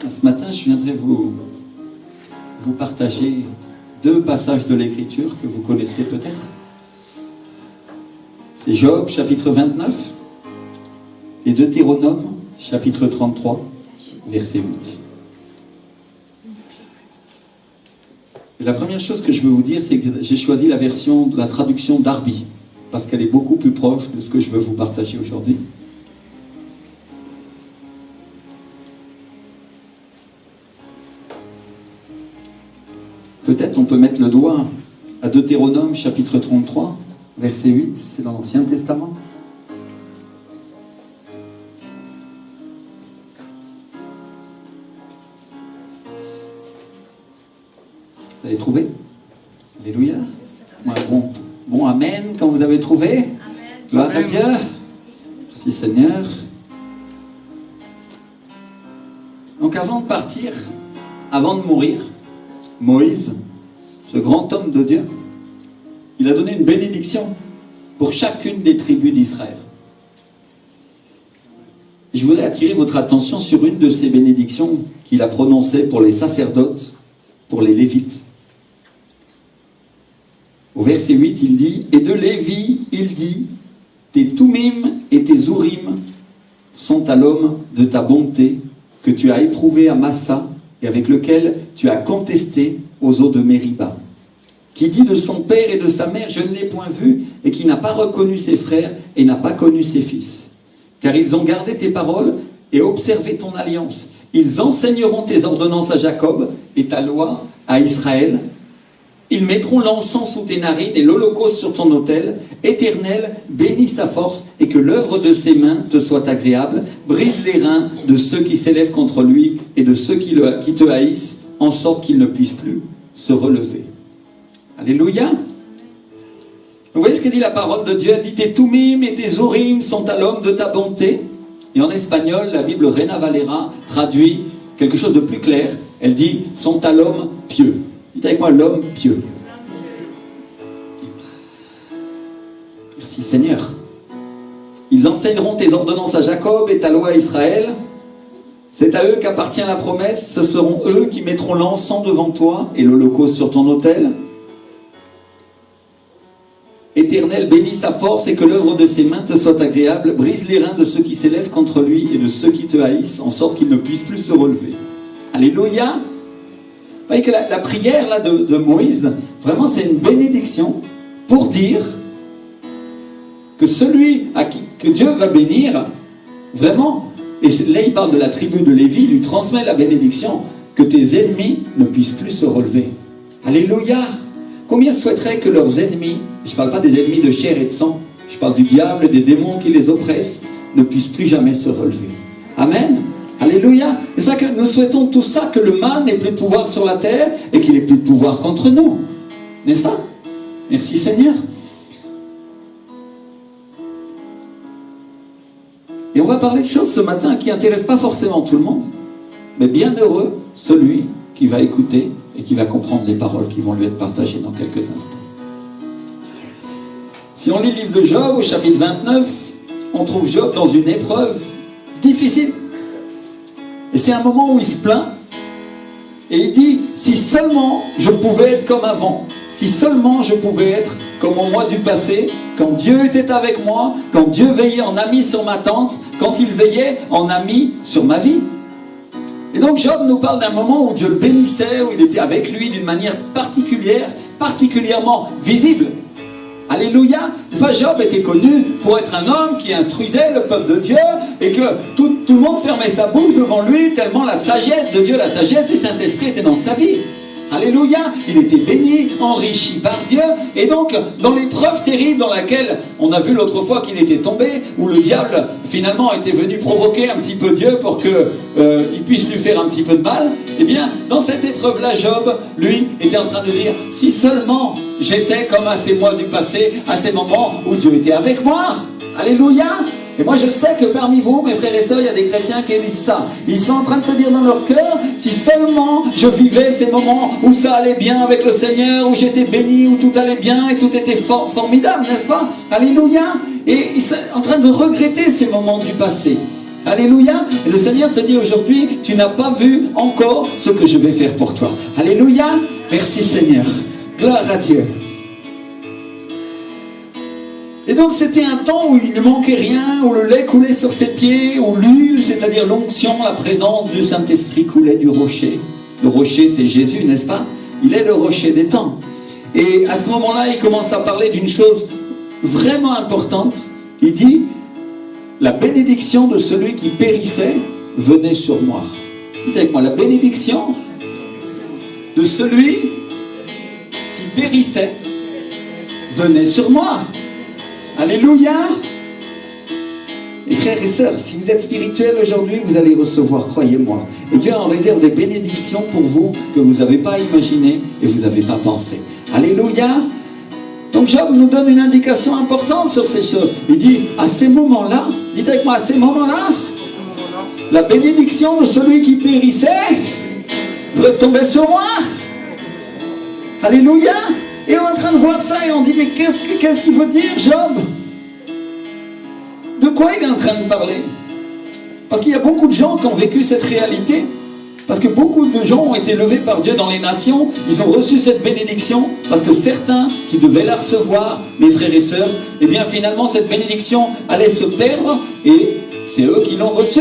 Ce matin, je viendrai vous partager deux passages de l'Écriture que vous connaissez peut-être. C'est Job, chapitre 29, et Deutéronome, chapitre 33, verset 8. Et la première chose que je veux vous dire, c'est que j'ai choisi la traduction Darby, parce qu'elle est beaucoup plus proche de ce que je veux vous partager aujourd'hui. Peut-être on peut mettre le doigt à Deutéronome chapitre 33, verset 8, c'est dans l'Ancien Testament. Vous avez trouvé? Alléluia. Ouais, bon, amen, quand vous avez trouvé. Amen. Gloire à Dieu. Merci Seigneur. Donc avant de partir, avant de mourir, Moïse, ce grand homme de Dieu, il a donné une bénédiction pour chacune des tribus d'Israël. Je voudrais attirer votre attention sur une de ces bénédictions qu'il a prononcées pour les sacerdotes, pour les Lévites. Au verset 8, il dit « Et de Lévi, il dit, tes Toumim et tes Urim sont à l'homme de ta bonté que tu as éprouvé à Massa, et avec lequel tu as contesté aux eaux de Mériba, qui dit de son père et de sa mère, je ne l'ai point vu, et qui n'a pas reconnu ses frères et n'a pas connu ses fils. Car ils ont gardé tes paroles et observé ton alliance. Ils enseigneront tes ordonnances à Jacob et ta loi à Israël. Ils mettront l'encens sous tes narines et l'holocauste sur ton autel. Éternel, bénis sa force et que l'œuvre de ses mains te soit agréable. Brise les reins de ceux qui s'élèvent contre lui et de ceux qui te haïssent, en sorte qu'ils ne puissent plus se relever. » Alléluia. Vous voyez ce que dit la parole de Dieu? Elle dit, tes Toumim et tes Urim sont à l'homme de ta bonté. Et en espagnol, la Bible Reina Valera traduit quelque chose de plus clair. Elle dit, sont à l'homme pieux. Dites avec moi, l'homme pieux. Merci Seigneur. Ils enseigneront tes ordonnances à Jacob et ta loi à Israël. C'est à eux qu'appartient la promesse. Ce seront eux qui mettront l'encens devant toi et l'holocauste sur ton autel. Éternel, bénis sa force et que l'œuvre de ses mains te soit agréable. Brise les reins de ceux qui s'élèvent contre lui et de ceux qui te haïssent, en sorte qu'ils ne puissent plus se relever. Alléluia. Vous voyez que la prière là, de Moïse, vraiment c'est une bénédiction pour dire que celui que Dieu va bénir, vraiment, et là il parle de la tribu de Lévi, il lui transmet la bénédiction, que tes ennemis ne puissent plus se relever. Alléluia. Combien souhaiteraient que leurs ennemis, je ne parle pas des ennemis de chair et de sang, je parle du diable et des démons qui les oppressent, ne puissent plus jamais se relever. Amen. Alléluia. C'est ça que nous souhaitons tout ça, que le mal n'ait plus de pouvoir sur la terre et qu'il n'ait plus de pouvoir contre nous. N'est-ce pas? Merci Seigneur. Et on va parler de choses ce matin qui n'intéressent pas forcément tout le monde, mais bien heureux celui qui va écouter et qui va comprendre les paroles qui vont lui être partagées dans quelques instants. Si on lit le livre de Job au chapitre 29, on trouve Job dans une épreuve difficile. Et c'est un moment où il se plaint et il dit, si seulement je pouvais être comme avant, si seulement je pouvais être comme au mois du passé, quand Dieu était avec moi, quand Dieu veillait en ami sur ma tente, quand il veillait en ami sur ma vie. Et donc Job nous parle d'un moment où Dieu le bénissait, où il était avec lui d'une manière particulière, particulièrement visible. Alléluia. Job était connu pour être un homme qui instruisait le peuple de Dieu et que tout le monde fermait sa bouche devant lui tellement la sagesse de Dieu, la sagesse du Saint-Esprit était dans sa vie. Alléluia. Il était béni, enrichi par Dieu. Et donc, dans l'épreuve terrible dans laquelle on a vu l'autre fois qu'il était tombé, où le diable finalement était venu provoquer un petit peu Dieu pour qu'il puisse lui faire un petit peu de mal, eh bien, dans cette épreuve-là, Job, lui, était en train de dire, si seulement j'étais comme à ces mois du passé, à ces moments où Dieu était avec moi. Alléluia. Et moi je sais que parmi vous, mes frères et sœurs, il y a des chrétiens qui disent ça. Ils sont en train de se dire dans leur cœur, si seulement je vivais ces moments où ça allait bien avec le Seigneur, où j'étais béni, où tout allait bien et tout était formidable, n'est-ce pas? Alléluia. Et ils sont en train de regretter ces moments du passé. Alléluia. Et le Seigneur te dit aujourd'hui, tu n'as pas vu encore ce que je vais faire pour toi. Alléluia. Merci Seigneur. Gloire à Dieu. Et donc c'était un temps où il ne manquait rien, où le lait coulait sur ses pieds, où l'huile, c'est-à-dire l'onction, la présence du Saint-Esprit coulait du rocher. Le rocher, c'est Jésus, n'est-ce pas? Il est le rocher des temps. Et à ce moment-là, il commence à parler d'une chose vraiment importante. Il dit, la bénédiction de celui qui périssait venait sur moi. Dites avec moi, la bénédiction de celui qui périssait venait sur moi. Alléluia. Et frères et sœurs, si vous êtes spirituels aujourd'hui, vous allez recevoir, croyez-moi. Et Dieu en réserve des bénédictions pour vous que vous n'avez pas imaginées et vous n'avez pas pensé. Alléluia. Donc Job nous donne une indication importante sur ces choses. Il dit, à ces moments-là, dites avec moi, à ces moments-là, la bénédiction de celui qui périssait retombait sur moi. Alléluia. Et on est en train de voir ça et on dit, mais qu'est-ce qu'il veut dire, Job? De quoi il est en train de parler? Parce qu'il y a beaucoup de gens qui ont vécu cette réalité. Parce que beaucoup de gens ont été levés par Dieu dans les nations. Ils ont reçu cette bénédiction. Parce que certains qui devaient la recevoir, mes frères et sœurs, eh bien finalement cette bénédiction allait se perdre. Et c'est eux qui l'ont reçue.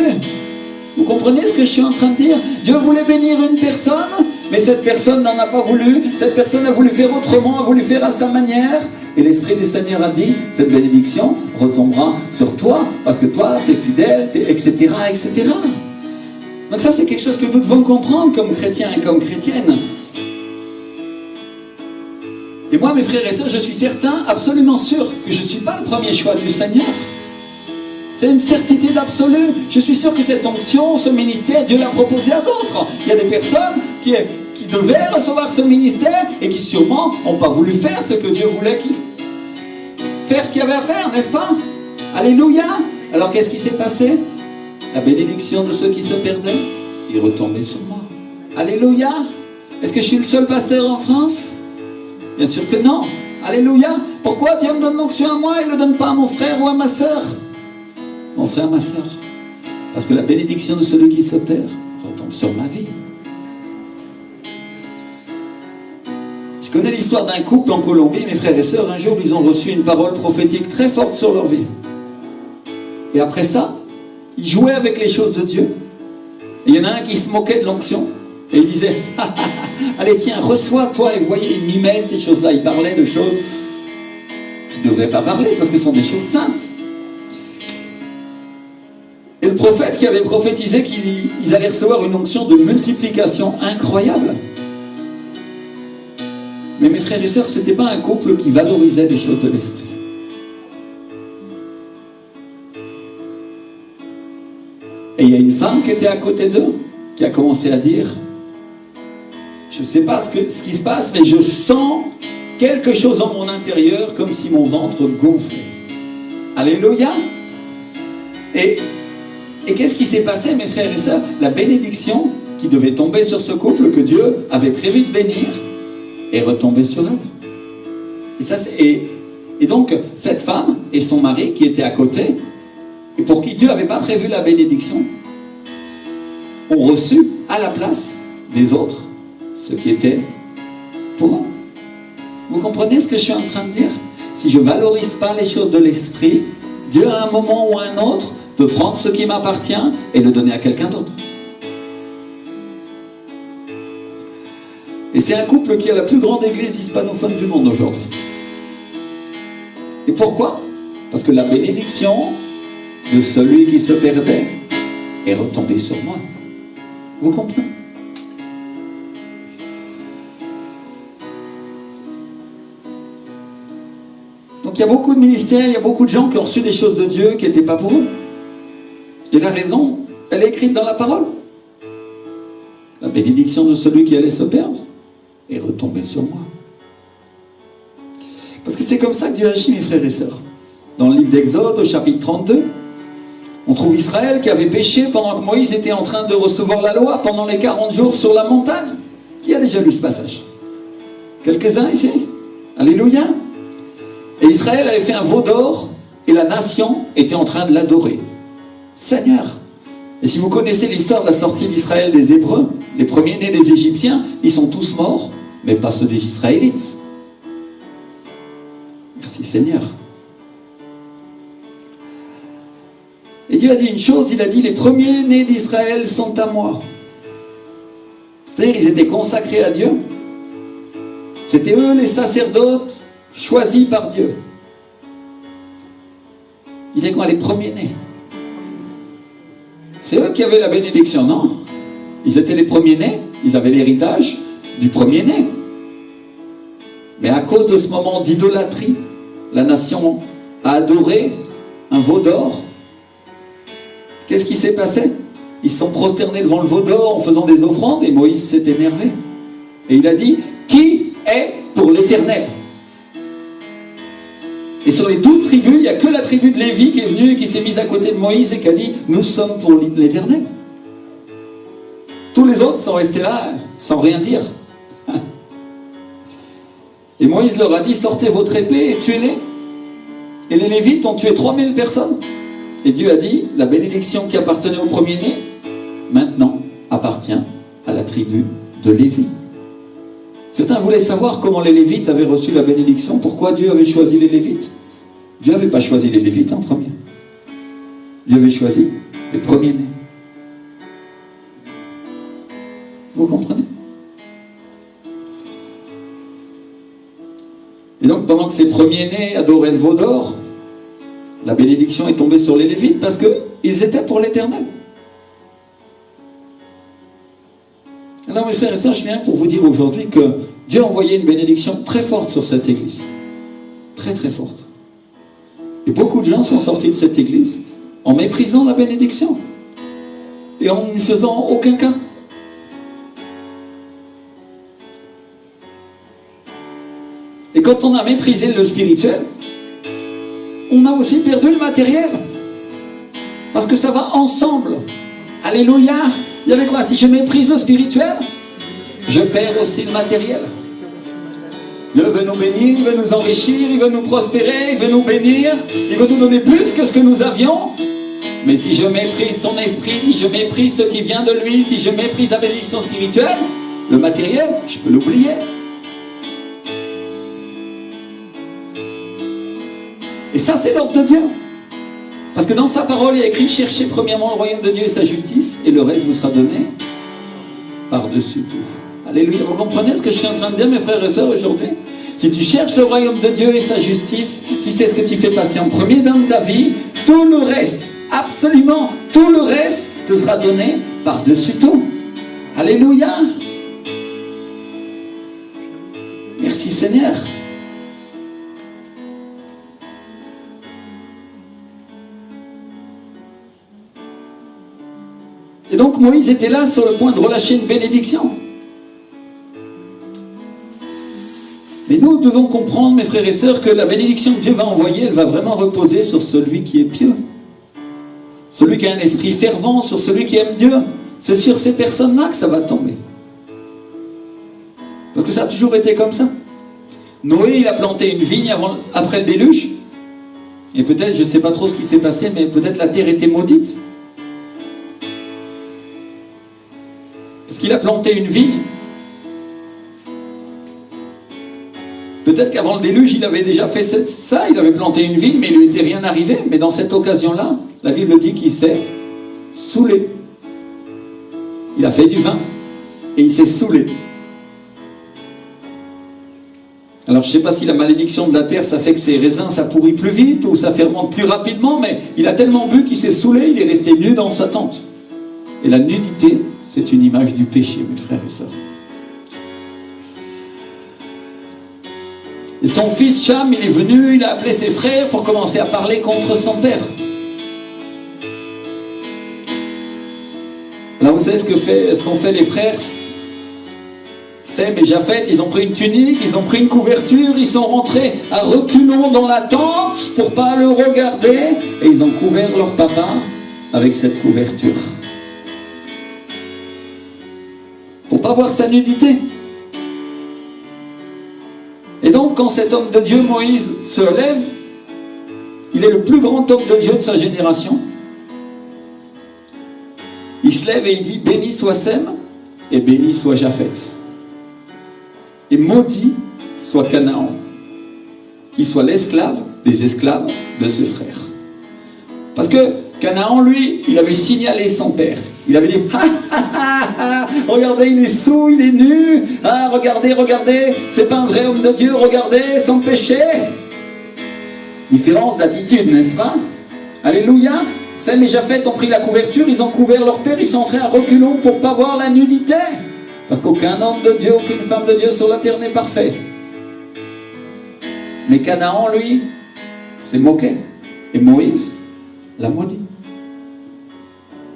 Vous comprenez ce que je suis en train de dire? Dieu voulait bénir une personne, mais cette personne n'en a pas voulu. Cette personne a voulu faire autrement, a voulu faire à sa manière. Et l'Esprit du Seigneur a dit, cette bénédiction retombera sur toi, parce que toi, tu es fidèle, etc., etc. Donc ça, c'est quelque chose que nous devons comprendre comme chrétiens et comme chrétiennes. Et moi, mes frères et sœurs, je suis certain, absolument sûr, que je ne suis pas le premier choix du Seigneur. C'est une certitude absolue. Je suis sûr que cette onction, ce ministère, Dieu l'a proposé à d'autres. Il y a des personnes qui devaient recevoir ce ministère et qui sûrement n'ont pas voulu faire ce que Dieu voulait faire ce qu'il y avait à faire, n'est-ce pas? Alléluia. Alors qu'est-ce qui s'est passé? La bénédiction de ceux qui se perdaient est retombée sur moi. Alléluia. Est-ce que je suis le seul pasteur en France? Bien sûr que non. Alléluia. Pourquoi Dieu me donne l'onction à moi et ne le donne pas à mon frère ou à ma soeur? Mon frère, ma soeur, parce que la bénédiction de celui qui se perd retombe sur ma vie. Je connais l'histoire d'un couple en Colombie, mes frères et sœurs, un jour ils ont reçu une parole prophétique très forte sur leur vie. Et après ça, ils jouaient avec les choses de Dieu. Et il y en a un qui se moquait de l'onction, et il disait, allez tiens, reçois-toi, et vous voyez, il mimait ces choses-là, il parlait de choses qui ne devraient pas parler, parce que ce sont des choses saintes. Et le prophète qui avait prophétisé qu'ils allaient recevoir une onction de multiplication incroyable. Mais mes frères et sœurs, ce n'était pas un couple qui valorisait les choses de l'esprit. Et il y a une femme qui était à côté d'eux, qui a commencé à dire, je ne sais pas ce qui se passe, mais je sens quelque chose en mon intérieur, comme si mon ventre gonflait. Alléluia. Et qu'est-ce qui s'est passé, mes frères et sœurs? La bénédiction qui devait tomber sur ce couple, que Dieu avait prévu de bénir, est retombée sur elle. Et donc, cette femme et son mari qui étaient à côté, et pour qui Dieu n'avait pas prévu la bénédiction, ont reçu à la place des autres ce qui était pour eux. Vous comprenez ce que je suis en train de dire? Si je ne valorise pas les choses de l'esprit, Dieu à un moment ou à un autre peut prendre ce qui m'appartient et le donner à quelqu'un d'autre. Et c'est un couple qui a la plus grande église hispanophone du monde aujourd'hui. Et pourquoi? Parce que la bénédiction de celui qui se perdait est retombée sur moi. Vous comprenez? Donc il y a beaucoup de ministères, il y a beaucoup de gens qui ont reçu des choses de Dieu qui n'étaient pas pour eux. Et la raison, elle est écrite dans la parole. La bénédiction de celui qui allait se perdre est retombée sur moi. Parce que c'est comme ça que Dieu agit, mes frères et sœurs. Dans le livre d'Exode, au chapitre 32, on trouve Israël qui avait péché pendant que Moïse était en train de recevoir la loi pendant les 40 jours sur la montagne. Qui a déjà lu ce passage? Quelques-uns ici? Alléluia. Et Israël avait fait un veau d'or et la nation était en train de l'adorer. Seigneur, Et si vous connaissez l'histoire de la sortie d'Israël des Hébreux, les premiers-nés des Égyptiens, ils sont tous morts, mais pas ceux des Israélites. Merci Seigneur. Et Dieu a dit une chose, il a dit, les premiers-nés d'Israël sont à moi. C'est-à-dire, ils étaient consacrés à Dieu. C'était eux les sacerdotes choisis par Dieu. Il est quoi, les premiers-nés? C'est eux qui avaient la bénédiction, non? Ils étaient les premiers-nés, ils avaient l'héritage du premier-né. Mais à cause de ce moment d'idolâtrie, la nation a adoré un veau d'or. Qu'est-ce qui s'est passé? Ils se sont prosternés devant le veau d'or en faisant des offrandes et Moïse s'est énervé. Et il a dit, qui est pour l'Éternel? Et sur les 12 tribus, il n'y a que la tribu de Lévi qui est venue et qui s'est mise à côté de Moïse et qui a dit, nous sommes pour l'Éternel. Tous les autres sont restés là sans rien dire. Et Moïse leur a dit, sortez votre épée et tuez-les. Et les Lévites ont tué 3000 personnes. Et Dieu a dit, la bénédiction qui appartenait au premier-né, maintenant appartient à la tribu de Lévi. Certains voulaient savoir comment les Lévites avaient reçu la bénédiction, pourquoi Dieu avait choisi les Lévites. Dieu n'avait pas choisi les Lévites en premier. Dieu avait choisi les premiers-nés. Vous comprenez? Et donc, pendant que ces premiers-nés adoraient le veau d'or, la bénédiction est tombée sur les Lévites parce qu'ils étaient pour l'Éternel. Alors, mes frères et sœurs, je viens pour vous dire aujourd'hui que Dieu a envoyé une bénédiction très forte sur cette église. Très, très forte. Et beaucoup de gens sont sortis de cette église en méprisant la bénédiction et en ne faisant aucun cas. Et quand on a méprisé le spirituel, on a aussi perdu le matériel. Parce que ça va ensemble. Alléluia. Il y avait quoi? Si je méprise le spirituel, je perds aussi le matériel. Dieu veut nous bénir, il veut nous enrichir, il veut nous prospérer, il veut nous bénir, il veut nous donner plus que ce que nous avions. Mais si je méprise son esprit, si je méprise ce qui vient de lui, si je méprise la bénédiction spirituelle, le matériel, je peux l'oublier. Et ça, c'est l'ordre de Dieu. Parce que dans sa parole, il y a écrit, cherchez premièrement le royaume de Dieu et sa justice, et le reste vous sera donné par-dessus tout. Alléluia. Vous comprenez ce que je suis en train de dire, mes frères et sœurs, aujourd'hui? Si tu cherches le royaume de Dieu et sa justice, si c'est ce que tu fais passer en premier dans ta vie, tout le reste, absolument tout le reste, te sera donné par-dessus tout. Alléluia. Merci Seigneur. Et donc Moïse était là sur le point de relâcher une bénédiction. Mais nous devons comprendre, mes frères et sœurs, que la bénédiction que Dieu va envoyer, elle va vraiment reposer sur celui qui est pieux. Celui qui a un esprit fervent, sur celui qui aime Dieu. C'est sur ces personnes-là que ça va tomber. Parce que ça a toujours été comme ça. Noé, il a planté une vigne après le déluge. Et peut-être, je ne sais pas trop ce qui s'est passé, mais peut-être la terre était maudite. Parce qu'il a planté une vigne. Peut-être qu'avant le déluge, il avait déjà fait ça, il avait planté une vigne, mais il ne lui était rien arrivé. Mais dans cette occasion-là, la Bible dit qu'il s'est saoulé. Il a fait du vin et il s'est saoulé. Alors je ne sais pas si la malédiction de la terre, ça fait que ses raisins, ça pourrit plus vite ou ça fermente plus rapidement, mais il a tellement bu qu'il s'est saoulé, il est resté nu dans sa tente. Et la nudité, c'est une image du péché, mes frères et sœurs. Et son fils Cham, il est venu, il a appelé ses frères pour commencer à parler contre son père. Alors vous savez ce qu'ont fait les frères Sem et Japheth, ils ont pris une tunique, ils ont pris une couverture, ils sont rentrés à reculons dans la tente pour ne pas le regarder, et ils ont couvert leur papa avec cette couverture. Pour ne pas voir sa nudité. Et donc, quand cet homme de Dieu, Moïse, se lève, il est le plus grand homme de Dieu de sa génération. il se lève et il dit, béni soit Sem et béni soit Japhet. Et maudit soit Canaan, qui soit l'esclave des esclaves de ses frères. Parce que Canaan, lui, il avait signalé son père. Il avait dit, regardez, il est saoul, il est nu. Ah, regardez, regardez, c'est pas un vrai homme de Dieu, regardez son péché. Différence d'attitude, n'est-ce pas? Alléluia. Sem et Japhet ont pris la couverture, ils ont couvert leur père, ils sont entrés à reculons pour ne pas voir la nudité. Parce qu'aucun homme de Dieu, aucune femme de Dieu sur la terre n'est parfait. Mais Canaan, lui, s'est moqué. Et Moïse l'a maudit.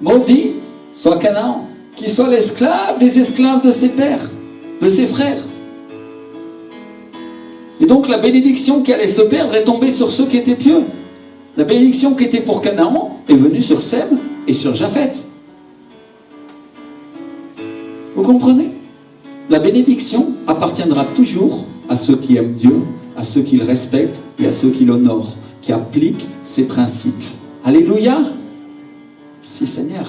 Maudit soit Canaan, qui soit l'esclave des esclaves de ses pères, de ses frères. Et donc la bénédiction qui allait se perdre est tombée sur ceux qui étaient pieux. La bénédiction qui était pour Canaan est venue sur Sem et sur Japhet. Vous comprenez? La bénédiction appartiendra toujours à ceux qui aiment Dieu, à ceux qui le respectent et à ceux qui l'honorent, qui appliquent ses principes. Alléluia. Merci Seigneur.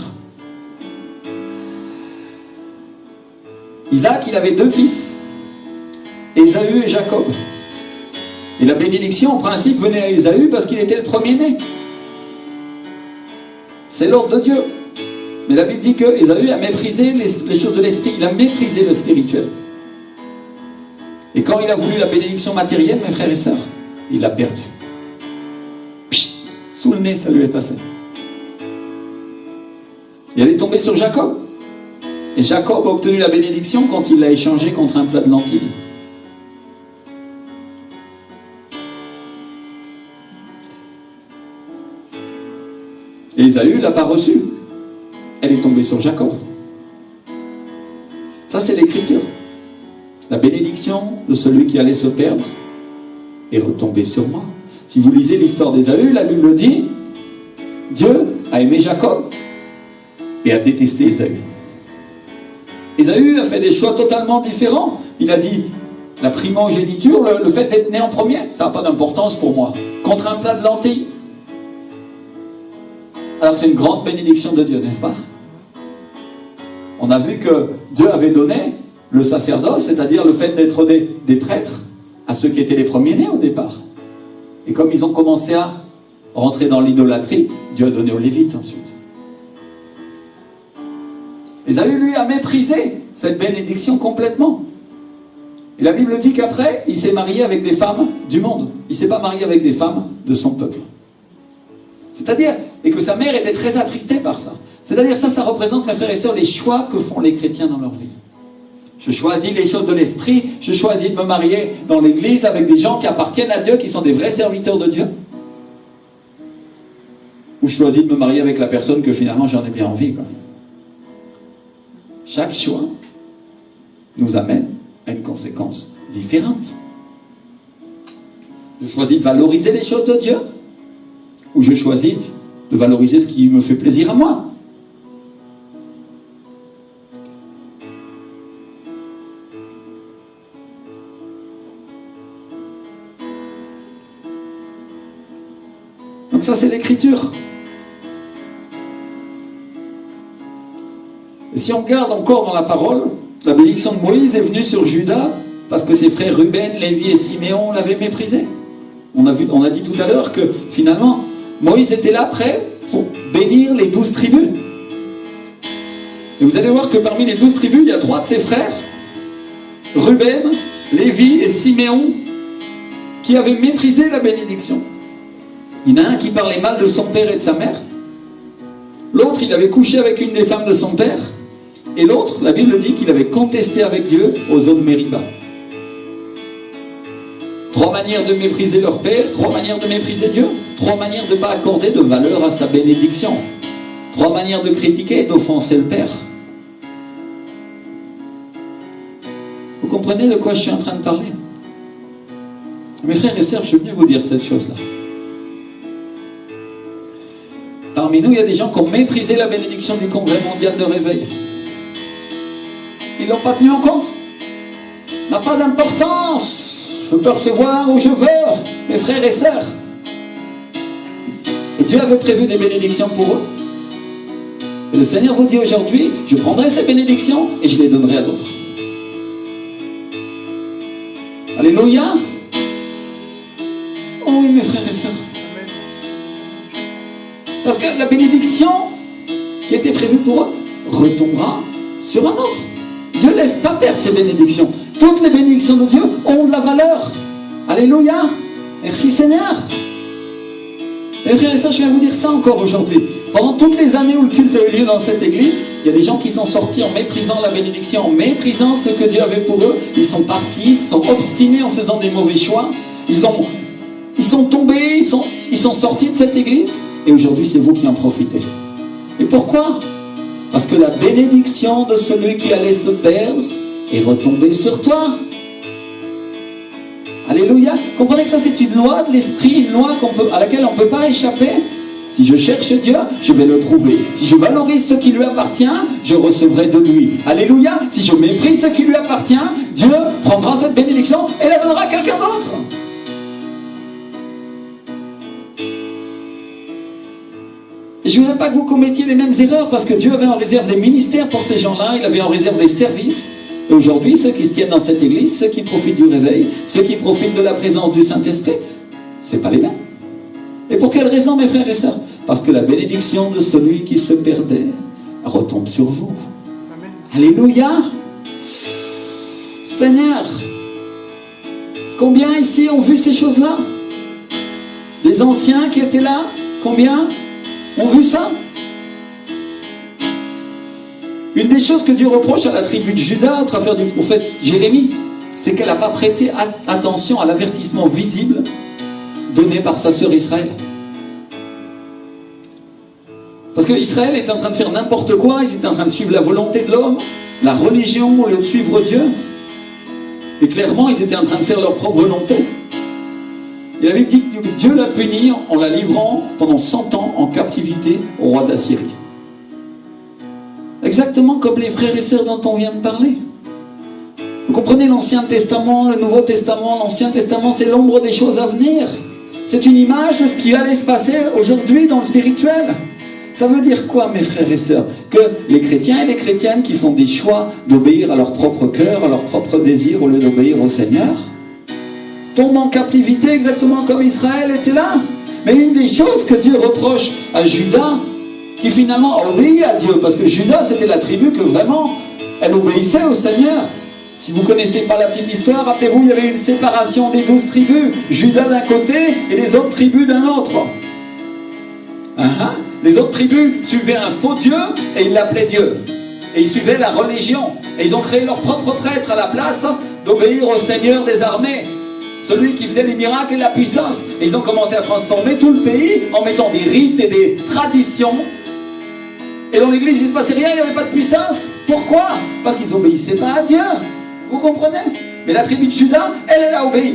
Isaac, il avait deux fils, Ésaü et Jacob. Et la bénédiction, en principe, venait à Ésaü parce qu'il était le premier-né. C'est l'ordre de Dieu. Mais la Bible dit que Ésaü a méprisé les choses de l'esprit, il a méprisé le spirituel. Et quand il a voulu la bénédiction matérielle, mes frères et sœurs, il l'a perdu. Psst, sous le nez, ça lui est passé. Et elle est tombée sur Jacob. Et Jacob a obtenu la bénédiction quand il l'a échangée contre un plat de lentilles. Et Ésaü ne l'a pas reçue. Elle est tombée sur Jacob. Ça, c'est l'écriture. La bénédiction de celui qui allait se perdre est retombée sur moi. Si vous lisez l'histoire d'Ésaü, la Bible dit, Dieu a aimé Jacob et a détesté Ésaü. Ésaü a fait des choix totalement différents. Il a dit, la primogéniture, le fait d'être né en premier, ça n'a pas d'importance pour moi. Contre un plat de lentilles. Alors c'est une grande bénédiction de Dieu, n'est-ce pas? On a vu que Dieu avait donné le sacerdoce, c'est-à-dire le fait d'être des prêtres, à ceux qui étaient les premiers-nés au départ. Et comme ils ont commencé à rentrer dans l'idolâtrie, Dieu a donné aux Lévites ensuite. Ésaü, lui, a méprisé cette bénédiction complètement. Et la Bible dit qu'après, il s'est marié avec des femmes du monde. Il ne s'est pas marié avec des femmes de son peuple. C'est-à-dire, et que sa mère était très attristée par ça. C'est-à-dire, ça représente, mes frères et sœurs, les choix que font les chrétiens dans leur vie. Je choisis les choses de l'esprit, je choisis de me marier dans l'église avec des gens qui appartiennent à Dieu, qui sont des vrais serviteurs de Dieu. Ou je choisis de me marier avec la personne que finalement j'en ai bien envie, quoi. Chaque choix nous amène à une conséquence différente. Je choisis de valoriser les choses de Dieu, ou je choisis de valoriser ce qui me fait plaisir à moi. Donc ça, c'est l'écriture. Et si on regarde encore dans la parole, la bénédiction de Moïse est venue sur Juda parce que ses frères Ruben, Lévi et Siméon l'avaient méprisé. On a dit tout à l'heure que finalement, Moïse était là prêt pour bénir les 12 tribus. Et vous allez voir que parmi les 12 tribus, il y a 3 de ses frères, Ruben, Lévi et Siméon, qui avaient méprisé la bénédiction. Il y en a un qui parlait mal de son père et de sa mère. L'autre, il avait couché avec une des femmes de son père. Et l'autre, la Bible dit qu'il avait contesté avec Dieu aux eaux de Mériba. 3 manières de mépriser leur père, 3 manières de mépriser Dieu, 3 manières de ne pas accorder de valeur à sa bénédiction, 3 manières de critiquer et d'offenser le Père. Vous comprenez de quoi je suis en train de parler? Mes frères et sœurs, je veux bien vous dire cette chose-là. Parmi nous, il y a des gens qui ont méprisé la bénédiction du Congrès mondial de réveil. Ils ne l'ont pas tenu en compte. Ça n'a pas d'importance. Je peux recevoir où je veux, mes frères et sœurs. Et Dieu avait prévu des bénédictions pour eux. Et le Seigneur vous dit aujourd'hui, je prendrai ces bénédictions et je les donnerai à d'autres. Alléluia. Oh oui, mes frères et sœurs. Parce que la bénédiction qui était prévue pour eux retombera sur un autre. Dieu ne laisse pas perdre ses bénédictions. Toutes les bénédictions de Dieu ont de la valeur. Alléluia. Merci Seigneur. Mes frères et sœurs, je viens vous dire ça encore aujourd'hui. Pendant toutes les années où le culte a eu lieu dans cette église, il y a des gens qui sont sortis en méprisant la bénédiction, en méprisant ce que Dieu avait pour eux. Ils sont partis, ils sont obstinés en faisant des mauvais choix. Ils sont tombés, ils sont sortis de cette église. Et aujourd'hui, c'est vous qui en profitez. Et pourquoi? Parce que la bénédiction de celui qui allait se perdre est retombée sur toi. Alléluia. Comprenez que ça, c'est une loi de l'esprit, une loi à laquelle on ne peut pas échapper. Si je cherche Dieu, je vais le trouver. Si je valorise ce qui lui appartient, je recevrai de lui. Alléluia. Si je méprise ce qui lui appartient, Dieu prendra cette bénédiction et la donnera à quelqu'un d'autre. Et je ne voudrais pas que vous commettiez les mêmes erreurs, parce que Dieu avait en réserve des ministères pour ces gens-là, il avait en réserve des services. Et aujourd'hui, ceux qui se tiennent dans cette église, ceux qui profitent du réveil, ceux qui profitent de la présence du Saint-Esprit, ce n'est pas les mêmes. Et pour quelle raison, mes frères et sœurs? Parce que la bénédiction de celui qui se perdait retombe sur vous. Amen. Alléluia. Seigneur, combien ici ont vu ces choses-là? Les anciens qui étaient là, combien ont vu ça? Une des choses que Dieu reproche à la tribu de Juda à travers du prophète Jérémie, c'est qu'elle n'a pas prêté attention à l'avertissement visible donné par sa sœur Israël. Parce que Israël était en train de faire n'importe quoi, ils étaient en train de suivre la volonté de l'homme, la religion au lieu de suivre Dieu. Et clairement, ils étaient en train de faire leur propre volonté. Il avait dit que Dieu l'a puni en la livrant pendant 100 ans en captivité au roi d'Assyrie. Exactement comme les frères et sœurs dont on vient de parler. Vous comprenez l'Ancien Testament, le Nouveau Testament. L'Ancien Testament, c'est l'ombre des choses à venir. C'est une image de ce qui allait se passer aujourd'hui dans le spirituel. Ça veut dire quoi, mes frères et sœurs? Que les chrétiens et les chrétiennes qui font des choix d'obéir à leur propre cœur, à leur propre désir, au lieu d'obéir au Seigneur, tombent en captivité exactement comme Israël était là. Mais une des choses que Dieu reproche à Juda, qui finalement a obéi à Dieu, parce que Juda, c'était la tribu que vraiment, elle obéissait au Seigneur. Si vous ne connaissez pas la petite histoire, rappelez-vous, il y avait une séparation des 12 tribus, Juda d'un côté et les autres tribus d'un autre. Les autres tribus suivaient un faux Dieu et ils l'appelaient Dieu. Et ils suivaient la religion. Et ils ont créé leur propre prêtre à la place d'obéir au Seigneur des armées, celui qui faisait les miracles et la puissance. Et ils ont commencé à transformer tout le pays en mettant des rites et des traditions. Et dans l'église, il ne se passait rien, il n'y avait pas de puissance. Pourquoi? Parce qu'ils n'obéissaient pas à Dieu. Vous comprenez? Mais la tribu de Juda, elle a obéi.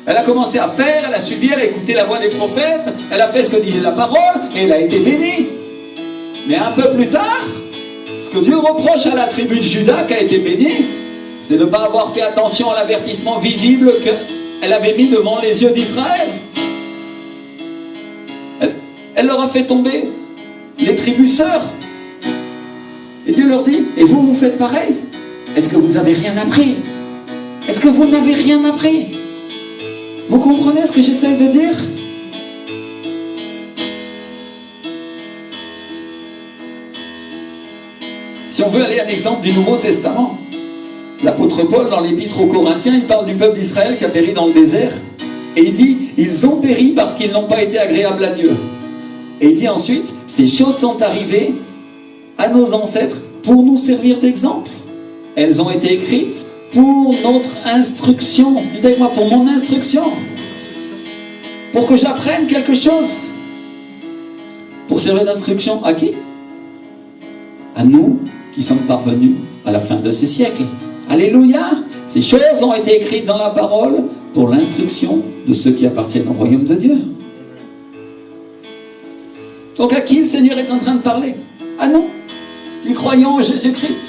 Elle a commencé à faire, elle a suivi, elle a écouté la voix des prophètes, elle a fait ce que disait la parole, et elle a été bénie. Mais un peu plus tard, ce que Dieu reproche à la tribu de Juda qui a été bénie, c'est de ne pas avoir fait attention à l'avertissement visible qu'elle avait mis devant les yeux d'Israël. Elle leur a fait tomber les tribus sœurs. Et Dieu leur dit, et vous, vous faites pareil? Est-ce que vous n'avez rien appris? Est-ce que vous n'avez rien appris? Vous comprenez ce que j'essaie de dire? Si on veut aller à l'exemple du Nouveau Testament, l'apôtre Paul, dans l'épître aux Corinthiens, il parle du peuple d'Israël qui a péri dans le désert. Et il dit, ils ont péri parce qu'ils n'ont pas été agréables à Dieu. Et il dit ensuite, ces choses sont arrivées à nos ancêtres pour nous servir d'exemple. Elles ont été écrites pour notre instruction. Dites avec moi, pour mon instruction. Pour que j'apprenne quelque chose. Pour servir d'instruction à qui? À nous qui sommes parvenus à la fin de ces siècles. Alléluia! Ces choses ont été écrites dans la parole pour l'instruction de ceux qui appartiennent au royaume de Dieu. Donc à qui le Seigneur est en train de parler? À nous, qui croyons en Jésus-Christ.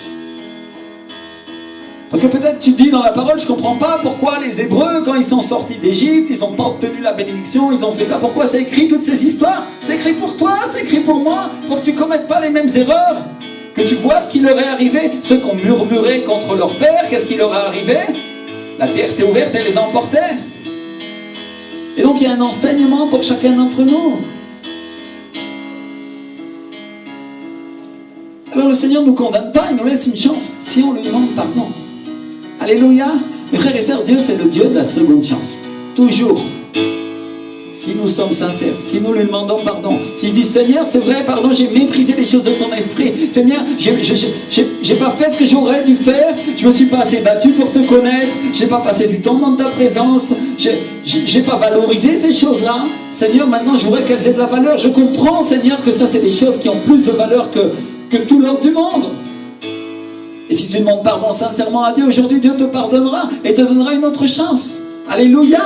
Parce que peut-être tu dis dans la parole, je ne comprends pas pourquoi les Hébreux, quand ils sont sortis d'Égypte, ils n'ont pas obtenu la bénédiction, ils ont fait ça. Pourquoi c'est écrit toutes ces histoires? C'est écrit pour toi, c'est écrit pour moi, pour que tu ne commettes pas les mêmes erreurs. Que tu vois ce qui leur est arrivé. Ceux qui ont murmuré contre leur père, qu'est-ce qui leur est arrivé? La terre s'est ouverte et les emportait. Et donc il y a un enseignement pour chacun d'entre nous. Alors le Seigneur ne nous condamne pas, il nous laisse une chance si on lui demande pardon. Alléluia. Mes frères et sœurs, Dieu c'est le Dieu de la seconde chance. Toujours. Si nous sommes sincères, si nous lui demandons pardon. Si je dis Seigneur, c'est vrai, pardon, j'ai méprisé les choses de ton esprit. Seigneur, j'ai pas fait ce que j'aurais dû faire. Je me suis pas assez battu pour te connaître. J'ai pas passé du temps dans ta présence. J'ai pas valorisé ces choses-là. Seigneur, maintenant je voudrais qu'elles aient de la valeur. Je comprends, Seigneur, que ça c'est des choses qui ont plus de valeur que tout l'or du monde. Et si tu demandes pardon sincèrement à Dieu, aujourd'hui Dieu te pardonnera et te donnera une autre chance. Alléluia.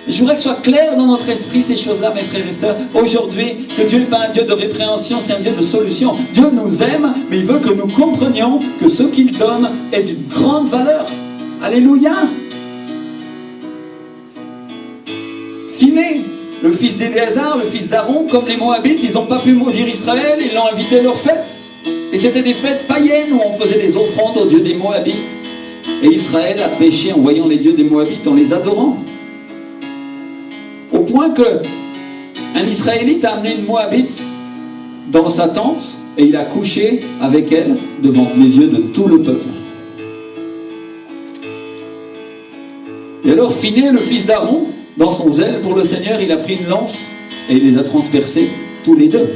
Et je voudrais que ce soit clair dans notre esprit ces choses-là, mes frères et sœurs. Aujourd'hui, que Dieu n'est pas un Dieu de répréhension, c'est un Dieu de solution. Dieu nous aime, mais il veut que nous comprenions que ce qu'il donne est d'une grande valeur. Alléluia. Phiné, le fils d'Éléazar, le fils d'Aaron, comme les Moabites, ils n'ont pas pu maudire Israël, ils l'ont invité à leur fête. Et c'était des fêtes païennes où on faisait des offrandes aux dieux des Moabites. Et Israël a péché en voyant les dieux des Moabites, en les adorant. Au point que un Israélite a amené une Moabite dans sa tente et il a couché avec elle devant les yeux de tout le peuple. Et alors Phiné, le fils d'Aaron, dans son zèle pour le Seigneur, il a pris une lance et il les a transpercés tous les deux.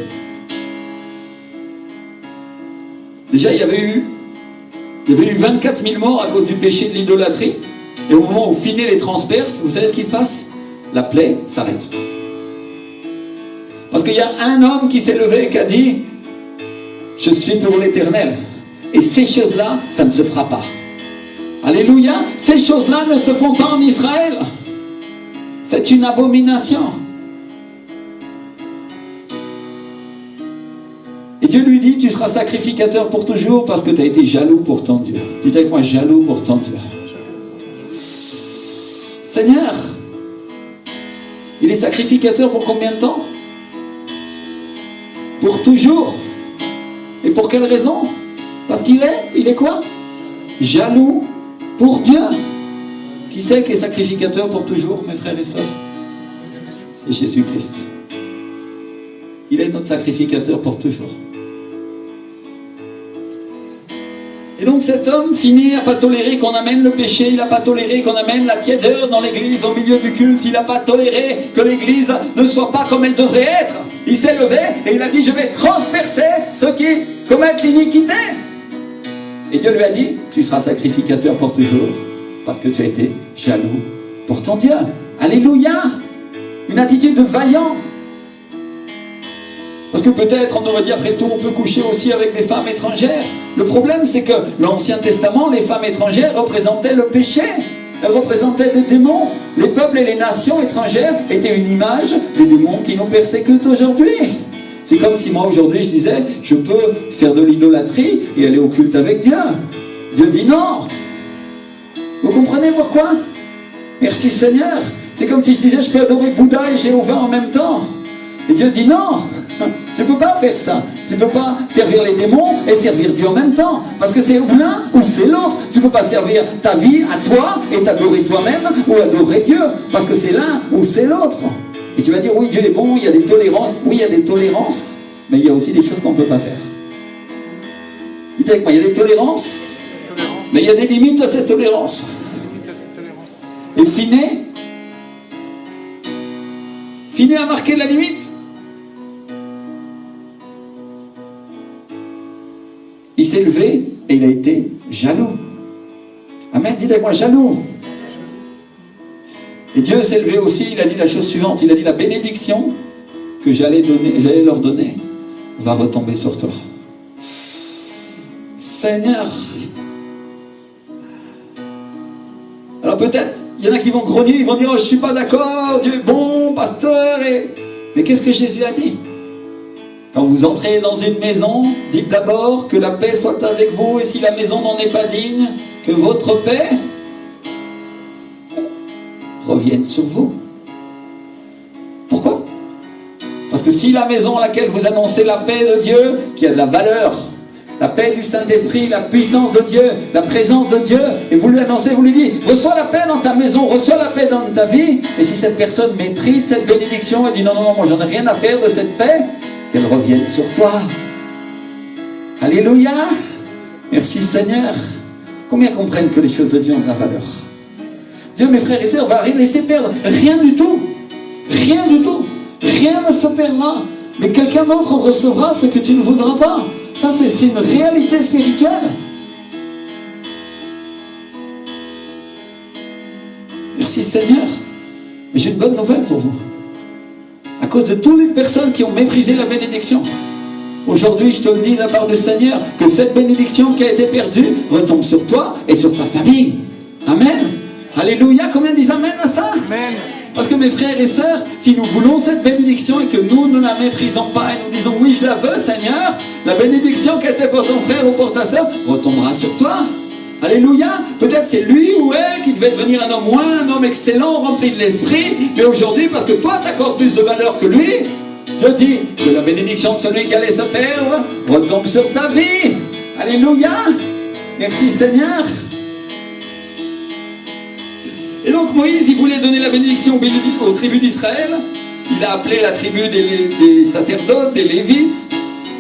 Déjà, il y avait eu 24 000 morts à cause du péché de l'idolâtrie. Et au moment où Phiné les transperce, vous savez ce qui se passe? La plaie s'arrête. Parce qu'il y a un homme qui s'est levé et qui a dit « Je suis pour l'Éternel. » Et ces choses-là, ça ne se fera pas. Alléluia. Ces choses-là ne se font pas en Israël. C'est une abomination. Et Dieu lui dit, tu seras sacrificateur pour toujours parce que tu as été jaloux pour ton Dieu. Dites avec moi, jaloux pour ton Dieu. Seigneur, il est sacrificateur pour combien de temps? Pour toujours. Et pour quelle raison? Parce qu'il est quoi? Jaloux pour Dieu. Qui c'est qui est sacrificateur pour toujours, mes frères et sœurs? C'est Jésus-Christ. Il est notre sacrificateur pour toujours. Et donc cet homme Phiné n'a pas toléré qu'on amène le péché, il n'a pas toléré qu'on amène la tiédeur dans l'église au milieu du culte, il n'a pas toléré que l'église ne soit pas comme elle devrait être. Il s'est levé et il a dit, je vais transpercer ceux qui commettent l'iniquité. Et Dieu lui a dit, tu seras sacrificateur pour toujours, parce que tu as été jaloux pour ton Dieu. Alléluia. Une attitude de vaillant. Parce que peut-être on aurait dit, après tout, on peut coucher aussi avec des femmes étrangères. Le problème, c'est que l'Ancien Testament, les femmes étrangères représentaient le péché. Elles représentaient des démons. Les peuples et les nations étrangères étaient une image des démons qui nous persécutent aujourd'hui. C'est comme si moi, aujourd'hui, je disais, je peux faire de l'idolâtrie et aller au culte avec Dieu. Dieu dit non. Vous comprenez pourquoi? Merci Seigneur. C'est comme si je disais, je peux adorer Bouddha et Jéhovah en même temps. Et Dieu dit non. Tu ne peux pas faire ça. Tu ne peux pas servir les démons et servir Dieu en même temps. Parce que c'est l'un ou c'est l'autre. Tu ne peux pas servir ta vie à toi et t'adorer toi-même ou adorer Dieu. Parce que c'est l'un ou c'est l'autre. Et tu vas dire, oui, Dieu est bon, il y a des tolérances. Oui, il y a des tolérances. Mais il y a aussi des choses qu'on ne peut pas faire. Dites avec moi, il y a des tolérances. Mais il y a des limites à cette tolérance. Et Phiné a marqué la limite. Il s'est levé et il a été jaloux. Amen, dites avec moi, jaloux. Et Dieu s'est levé aussi, il a dit la chose suivante, il a dit la bénédiction que j'allais leur donner va retomber sur toi. Seigneur. Alors peut-être, il y en a qui vont grogner, ils vont dire, oh, je ne suis pas d'accord, Dieu est bon, pasteur. Mais qu'est-ce que Jésus a dit? Quand vous entrez dans une maison, dites d'abord que la paix soit avec vous, et si la maison n'en est pas digne, que votre paix revienne sur vous. Pourquoi? Parce que si la maison à laquelle vous annoncez la paix de Dieu, qui a de la valeur, la paix du Saint-Esprit, la puissance de Dieu, la présence de Dieu, et vous lui annoncez, vous lui dites, reçois la paix dans ta maison, reçois la paix dans ta vie, et si cette personne méprise cette bénédiction et dit non, non, non, moi j'en ai rien à faire de cette paix, qu'elle revienne sur toi. Alléluia. Merci Seigneur. Combien comprennent que les choses de Dieu ont de la valeur? Dieu, mes frères et sœurs, va rien laisser perdre. Rien du tout. Rien du tout. Rien ne se perdra. Mais quelqu'un d'autre recevra ce que tu ne voudras pas. Ça, c'est une réalité spirituelle. Merci Seigneur. Mais j'ai une bonne nouvelle pour vous. À cause de toutes les personnes qui ont méprisé la bénédiction, aujourd'hui, je te le dis de la part du Seigneur, que cette bénédiction qui a été perdue retombe sur toi et sur ta famille. Amen. Alléluia. Combien disent Amen à ça? Amen. Parce que mes frères et sœurs, si nous voulons cette bénédiction et que nous ne la méprisons pas et nous disons oui, je la veux Seigneur, la bénédiction qui était pour ton frère ou pour ta sœur retombera sur toi. Alléluia. Peut-être c'est lui ou elle qui devait devenir un homme moins, un homme excellent, rempli de l'esprit, mais aujourd'hui, parce que toi t'accordes plus de valeur que lui, je dis que la bénédiction de celui qui allait se perdre retombe sur ta vie. Alléluia. Merci Seigneur. Et donc Moïse, il voulait donner la bénédiction aux tribus d'Israël. Il a appelé la tribu des sacerdotes, des Lévites.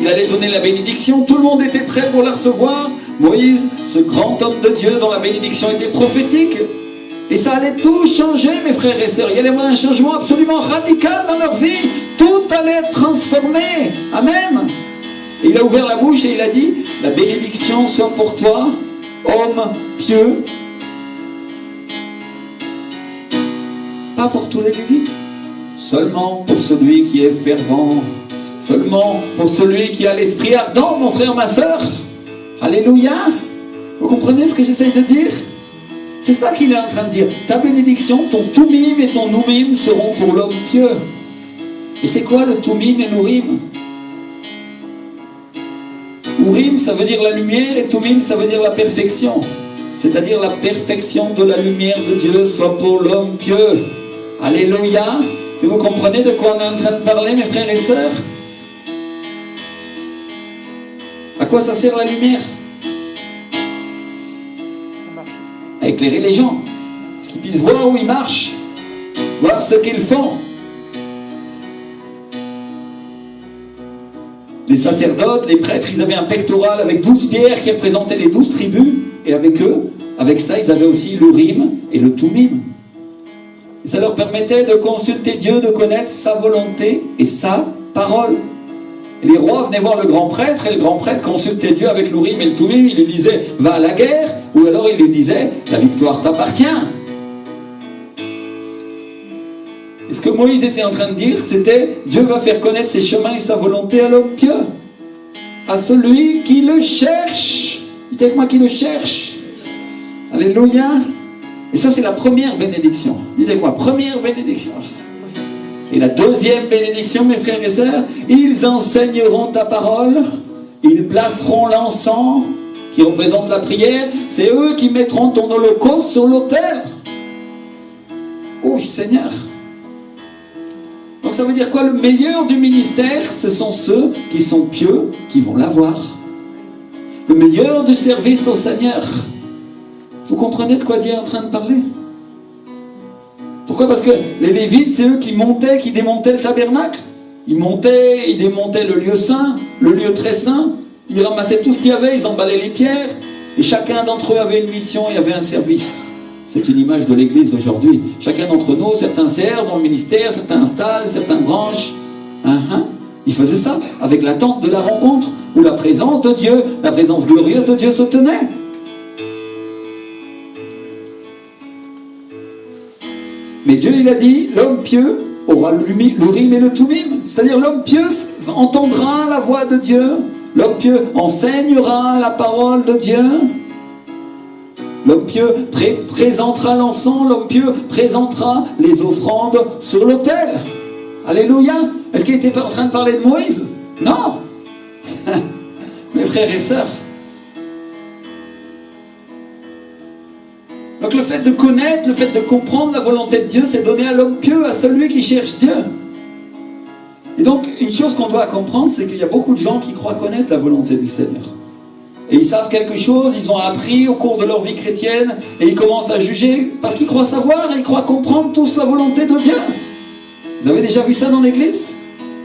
Il allait donner la bénédiction. Tout le monde était prêt pour la recevoir. Moïse, ce grand homme de Dieu dont la bénédiction était prophétique. Et ça allait tout changer, mes frères et sœurs. Il y allait avoir un changement absolument radical dans leur vie. Tout allait être transformé. Amen. Et il a ouvert la bouche et il a dit, la bénédiction soit pour toi, homme pieux. Pas pour tous les Lévites, seulement pour celui qui est fervent, seulement pour celui qui a l'esprit ardent, mon frère, ma soeur. Alléluia. Vous comprenez ce que j'essaye de dire? C'est ça qu'il est en train de dire. Ta bénédiction, ton Toumim et ton Noumim seront pour l'homme pieux. Et c'est quoi le Toumim et l'Ourim? Ourim, ça veut dire la lumière, et Toumim, ça veut dire la perfection. C'est-à-dire la perfection de la lumière de Dieu soit pour l'homme pieux. Alléluia. Si vous comprenez de quoi on est en train de parler, mes frères et sœurs? À quoi ça sert la lumière? À éclairer les gens, qu'ils puissent voir où ils marchent, voir ce qu'ils font. Les sacerdotes, les prêtres, ils avaient un pectoral avec 12 pierres qui représentaient les 12 tribus, et avec eux, avec ça, ils avaient aussi l'Urim et le Toumim. Et ça leur permettait de consulter Dieu, de connaître sa volonté et sa parole. Et les rois venaient voir le grand prêtre, et le grand prêtre consultait Dieu avec l'Urim et le Toumim. Il lui disait, va à la guerre, ou alors il lui disait, la victoire t'appartient. Et ce que Moïse était en train de dire, c'était, Dieu va faire connaître ses chemins et sa volonté à l'homme pieux, à celui qui le cherche. Dites avec moi, qui le cherche. Alléluia. Et ça, c'est la première bénédiction. Dites quoi? Première bénédiction. Et la deuxième bénédiction, mes frères et sœurs, ils enseigneront ta parole, ils placeront l'encens qui représente la prière, c'est eux qui mettront ton holocauste sur l'autel. Oh Seigneur. Donc ça veut dire quoi? Le meilleur du ministère, ce sont ceux qui sont pieux, qui vont l'avoir. Le meilleur du service au Seigneur. Vous comprenez de quoi Dieu est en train de parler? Pourquoi? Parce que les Lévites, c'est eux qui montaient, qui démontaient le tabernacle. Ils montaient, ils démontaient le lieu saint, le lieu très saint. Ils ramassaient tout ce qu'il y avait, ils emballaient les pierres. Et chacun d'entre eux avait une mission et avait un service. C'est une image de l'Église aujourd'hui. Chacun d'entre nous, certains servent dans le ministère, certains installent, certains branchent. Ils faisaient ça avec l'attente de la rencontre, où la présence de Dieu, la présence glorieuse de Dieu se tenait. Mais Dieu, il a dit, l'homme pieux aura l'Urim et le Toumim. C'est-à-dire l'homme pieux entendra la voix de Dieu. L'homme pieux enseignera la parole de Dieu. L'homme pieux présentera l'encens. L'homme pieux présentera les offrandes sur l'autel. Alléluia. Est-ce qu'il était en train de parler de Moïse? Non. Mes frères et sœurs. Donc le fait de connaître, le fait de comprendre la volonté de Dieu, c'est donner à l'homme pieux, à celui qui cherche Dieu. Et donc, une chose qu'on doit comprendre, c'est qu'il y a beaucoup de gens qui croient connaître la volonté du Seigneur. Et ils savent quelque chose, ils ont appris au cours de leur vie chrétienne, et ils commencent à juger, parce qu'ils croient savoir, et ils croient comprendre tous la volonté de Dieu. Vous avez déjà vu ça dans l'église?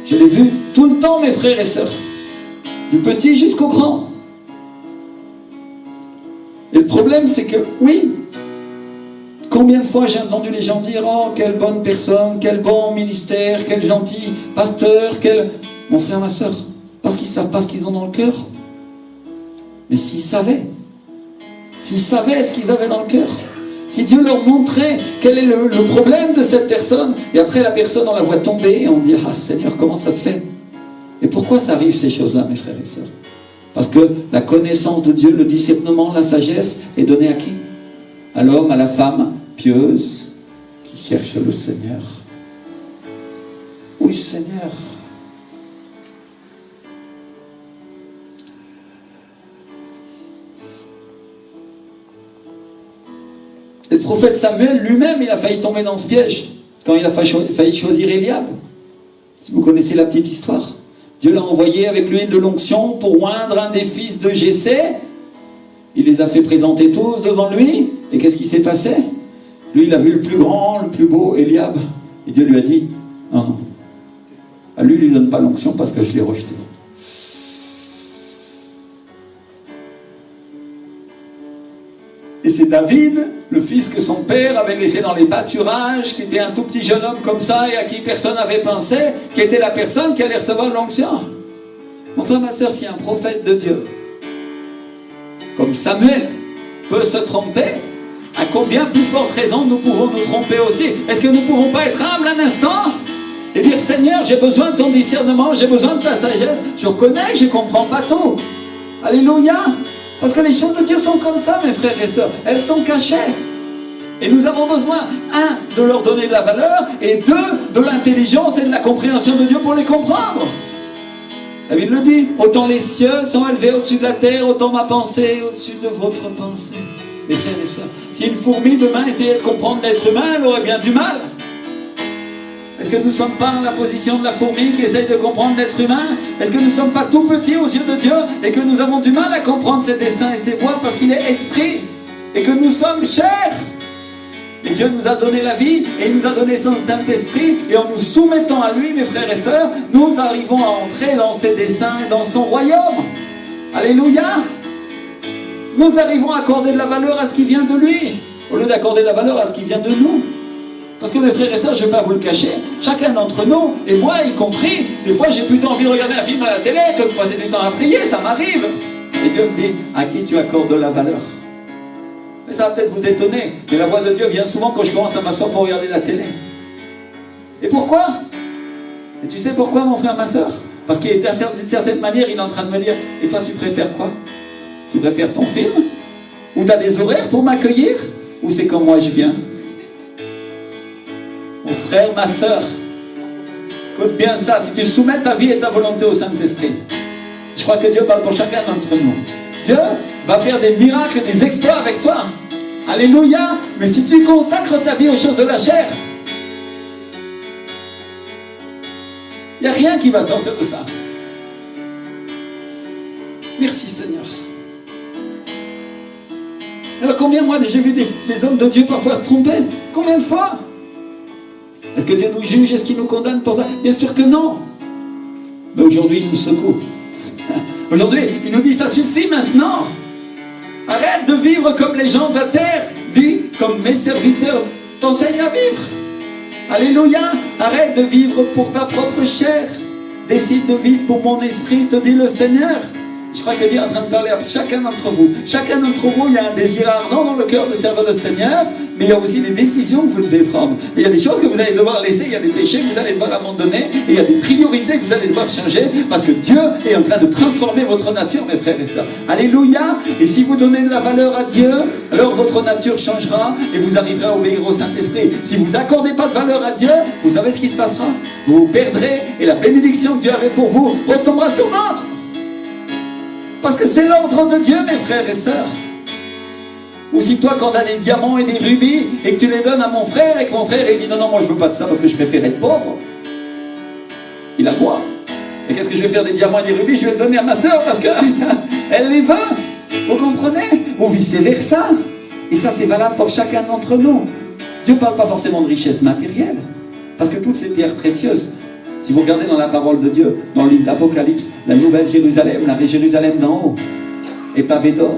Je l'ai vu tout le temps, mes frères et sœurs. Du petit jusqu'au grand. Et le problème, c'est que, oui, combien de fois j'ai entendu les gens dire « Oh, quelle bonne personne, quel bon ministère, quel gentil pasteur, quel... » Mon frère, ma soeur, parce qu'ils ne savent pas ce qu'ils ont dans le cœur. Mais s'ils savaient ce qu'ils avaient dans le cœur, si Dieu leur montrait quel est le problème de cette personne, et après la personne, on la voit tomber, et on dit « Ah, Seigneur, comment ça se fait ?» Et pourquoi ça arrive ces choses-là, mes frères et sœurs? Parce que la connaissance de Dieu, le discernement, la sagesse est donnée à qui? À l'homme, à la femme pieuse qui cherche le Seigneur. Oui, Seigneur. Et le prophète Samuel lui-même, il a failli tomber dans ce piège quand il a failli choisir Eliab. Si vous connaissez la petite histoire. Dieu l'a envoyé avec l'huile de l'onction pour oindre un des fils de Jessé. Il les a fait présenter tous devant lui. Et qu'est-ce qui s'est passé? Lui, il a vu le plus grand, le plus beau, Eliab. Et Dieu lui a dit, non, non. À lui, il ne lui donne pas l'onction parce que je l'ai rejeté. Et c'est David, le fils que son père avait laissé dans les pâturages, qui était un tout petit jeune homme comme ça et à qui personne n'avait pensé, qui était la personne qui allait recevoir l'onction. Mon frère, ma soeur, si un prophète de Dieu, comme Samuel, peut se tromper, à combien plus forte raison nous pouvons nous tromper aussi? Est-ce que nous ne pouvons pas être humbles un instant et dire, Seigneur, j'ai besoin de ton discernement, j'ai besoin de ta sagesse, je reconnais que je ne comprends pas tout. Alléluia. Parce que les choses de Dieu sont comme ça, mes frères et sœurs. Elles sont cachées. Et nous avons besoin, un, de leur donner de la valeur, et deux, de l'intelligence et de la compréhension de Dieu pour les comprendre. David le dit, autant les cieux sont élevés au-dessus de la terre, autant ma pensée au-dessus de votre pensée. Mes frères et sœurs, si une fourmi demain essayait de comprendre l'être humain, elle aurait bien du mal. Est-ce que nous ne sommes pas dans la position de la fourmi qui essaye de comprendre l'être humain? Est-ce que nous ne sommes pas tout petits aux yeux de Dieu et que nous avons du mal à comprendre ses desseins et ses voies parce qu'il est esprit et que nous sommes chers? Et Dieu nous a donné la vie et il nous a donné son Saint-Esprit, et en nous soumettant à lui, mes frères et sœurs, nous arrivons à entrer dans ses desseins et dans son royaume. Alléluia. Nous arrivons à accorder de la valeur à ce qui vient de lui au lieu d'accorder de la valeur à ce qui vient de nous. Parce que mes frères et sœurs, je ne vais pas vous le cacher, chacun d'entre nous, et moi y compris, des fois j'ai plutôt envie de regarder un film à la télé que de passer du temps à prier, ça m'arrive. Et Dieu me dit, à qui tu accordes de la valeur? Mais ça va peut-être vous étonner, mais la voix de Dieu vient souvent quand je commence à m'asseoir pour regarder la télé. Et pourquoi? Et tu sais pourquoi, mon frère, ma soeur? Parce qu'il est d'une certaine manière, il est en train de me dire, et toi tu préfères quoi? Tu préfères ton film? Ou tu as des horaires pour m'accueillir? Ou c'est comme moi je viens? Mon frère, ma soeur, écoute bien ça, si tu soumets ta vie et ta volonté au Saint-Esprit, je crois que Dieu parle pour chacun d'entre nous. Dieu va faire des miracles, des exploits avec toi. Alléluia. Mais si tu consacres ta vie aux choses de la chair, il n'y a rien qui va sortir de ça. Merci Seigneur. Alors combien moi j'ai vu des hommes de Dieu parfois se tromper? Combien de fois? Est-ce que Dieu nous juge? Est-ce qu'il nous condamne pour ça? Bien sûr que non. Mais aujourd'hui, il nous secoue. Aujourd'hui, il nous dit, ça suffit maintenant. Arrête de vivre comme les gens de la terre. Vis comme mes serviteurs t'enseignent à vivre. Alléluia. Arrête de vivre pour ta propre chair. Décide de vivre pour mon esprit, te dit le Seigneur. Je crois que Dieu est en train de parler à chacun d'entre vous. Chacun d'entre vous, il y a un désir ardent dans le cœur de servir le Seigneur, mais il y a aussi des décisions que vous devez prendre. Et il y a des choses que vous allez devoir laisser, il y a des péchés que vous allez devoir abandonner, et il y a des priorités que vous allez devoir changer, parce que Dieu est en train de transformer votre nature, mes frères et sœurs. Alléluia! Et si vous donnez de la valeur à Dieu, alors votre nature changera, et vous arriverez à obéir au Saint-Esprit. Si vous n'accordez pas de valeur à Dieu, vous savez ce qui se passera? Vous vous perdrez, et la bénédiction que Dieu avait pour vous retombera sur d'autres. Parce que c'est l'ordre de Dieu, mes frères et sœurs. Ou si toi, quand tu as des diamants et des rubis, et que tu les donnes à mon frère, et que mon frère il dit non, non, moi je veux pas de ça parce que je préfère être pauvre, il a quoi? Et qu'est-ce que je vais faire des diamants et des rubis? Je vais les donner à ma sœur parce qu'elle les veut. Vous comprenez? Ou vice-versa. Et ça, c'est valable pour chacun d'entre nous. Dieu ne parle pas forcément de richesse matérielle. Parce que toutes ces pierres précieuses, si vous regardez dans la parole de Dieu, dans le livre d'Apocalypse, la nouvelle Jérusalem, la Jérusalem d'en haut, est pavée d'or,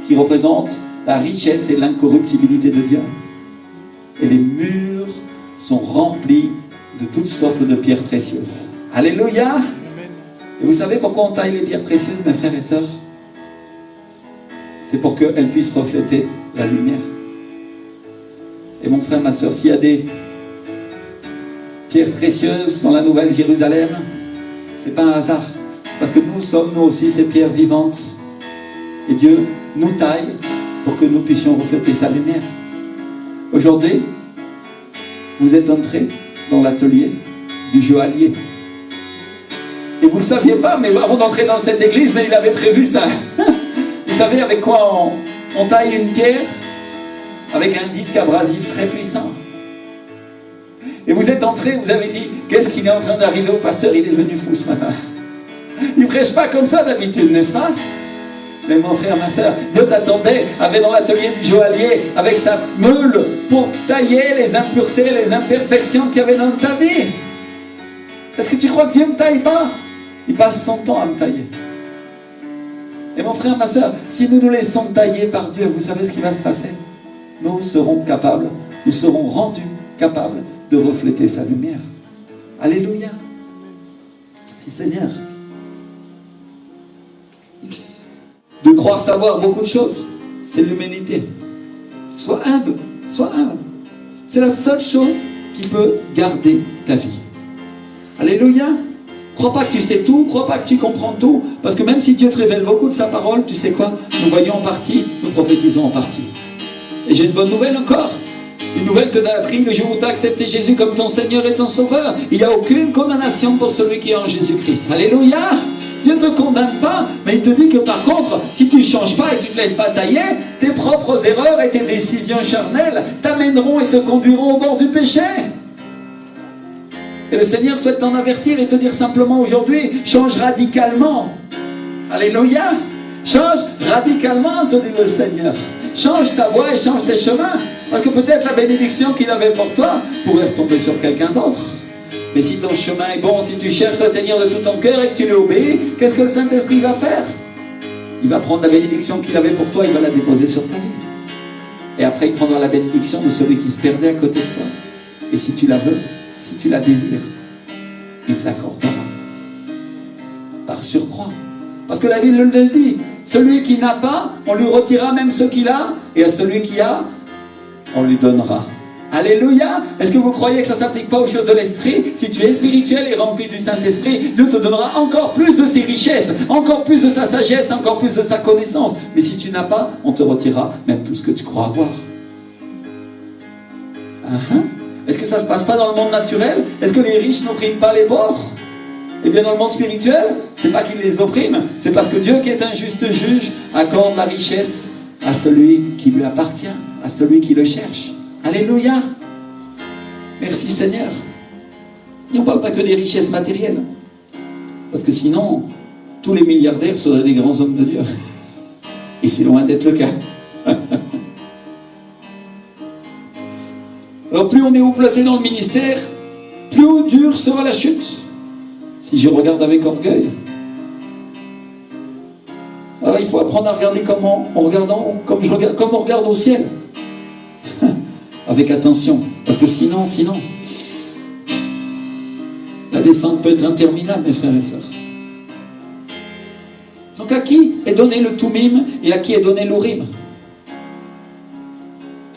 qui représente la richesse et l'incorruptibilité de Dieu. Et les murs sont remplis de toutes sortes de pierres précieuses. Alléluia! Et vous savez pourquoi on taille les pierres précieuses, mes frères et sœurs? C'est pour qu'elles puissent refléter la lumière. Et mon frère, ma sœur, s'il y a des pierres précieuses dans la nouvelle Jérusalem, c'est pas un hasard. Parce que nous sommes, nous aussi, ces pierres vivantes. Et Dieu nous taille pour que nous puissions refléter sa lumière. Aujourd'hui, vous êtes entrés dans l'atelier du joaillier. Et vous ne le saviez pas, mais avant d'entrer dans cette église, mais il avait prévu ça. Vous savez avec quoi on taille une pierre? Avec un disque abrasif très puissant. Et vous êtes entrés, vous avez dit, qu'est-ce qu'il est en train d'arriver au pasteur? Il est venu fou ce matin. Il ne prêche pas comme ça d'habitude, n'est-ce pas? Mais mon frère, ma soeur, Dieu t'attendait, avait dans l'atelier du joaillier, avec sa meule, pour tailler les impuretés, les imperfections qu'il y avait dans ta vie. Est-ce que tu crois que Dieu ne me taille pas? Il passe son temps à me tailler. Et mon frère, ma soeur, si nous nous laissons tailler par Dieu, vous savez ce qui va se passer? Nous serons capables, nous serons rendus capables de refléter sa lumière. Alléluia. Merci Seigneur. De croire savoir beaucoup de choses, c'est l'humanité. Sois humble, sois humble. C'est la seule chose qui peut garder ta vie. Alléluia. Crois pas que tu sais tout, crois pas que tu comprends tout, parce que même si Dieu te révèle beaucoup de sa parole, tu sais quoi? Nous voyons en partie, nous prophétisons en partie. Et j'ai une bonne nouvelle encore. Une nouvelle que tu as appris le jour où tu as accepté Jésus comme ton Seigneur et ton Sauveur. Il n'y a aucune condamnation pour celui qui est en Jésus-Christ. Alléluia. Dieu ne te condamne pas, mais il te dit que par contre, si tu ne changes pas et tu ne te laisses pas tailler, tes propres erreurs et tes décisions charnelles t'amèneront et te conduiront au bord du péché. Et le Seigneur souhaite t'en avertir et te dire simplement aujourd'hui, change radicalement. Alléluia. Change radicalement, te dit le Seigneur. Change ta voie et change tes chemins. Parce que peut-être la bénédiction qu'il avait pour toi pourrait retomber sur quelqu'un d'autre. Mais si ton chemin est bon, si tu cherches le Seigneur de tout ton cœur et que tu lui obéis, qu'est-ce que le Saint-Esprit va faire? Il va prendre la bénédiction qu'il avait pour toi, il va la déposer sur ta vie. Et après, il prendra la bénédiction de celui qui se perdait à côté de toi. Et si tu la veux, si tu la désires, il te l'accordera. Par surcroît. Parce que la Bible le dit, celui qui n'a pas, on lui retirera même ce qu'il a, et à celui qui a, on lui donnera. Alléluia. Est-ce que vous croyez que ça ne s'applique pas aux choses de l'esprit? Si tu es spirituel et rempli du Saint-Esprit, Dieu te donnera encore plus de ses richesses, encore plus de sa sagesse, encore plus de sa connaissance. Mais si tu n'as pas, on te retirera même tout ce que tu crois avoir. Est-ce que ça ne se passe pas dans le monde naturel? Est-ce que les riches n'oppriment pas les pauvres? Eh bien dans le monde spirituel, c'est pas qu'il les opprime, c'est parce que Dieu qui est un juste juge accorde la richesse à celui qui lui appartient, à celui qui le cherche. Alléluia. Merci Seigneur. Et on ne parle pas que des richesses matérielles. Parce que sinon, tous les milliardaires seraient des grands hommes de Dieu. Et c'est loin d'être le cas. Alors plus on est haut placé dans le ministère, plus dure sera la chute. Si je regarde avec orgueil. Alors il faut apprendre à regarder comme on regarde au ciel. Avec attention. Parce que sinon, la descente peut être interminable, mes frères et sœurs. Donc à qui est donné le Tumim et à qui est donné l'Urim?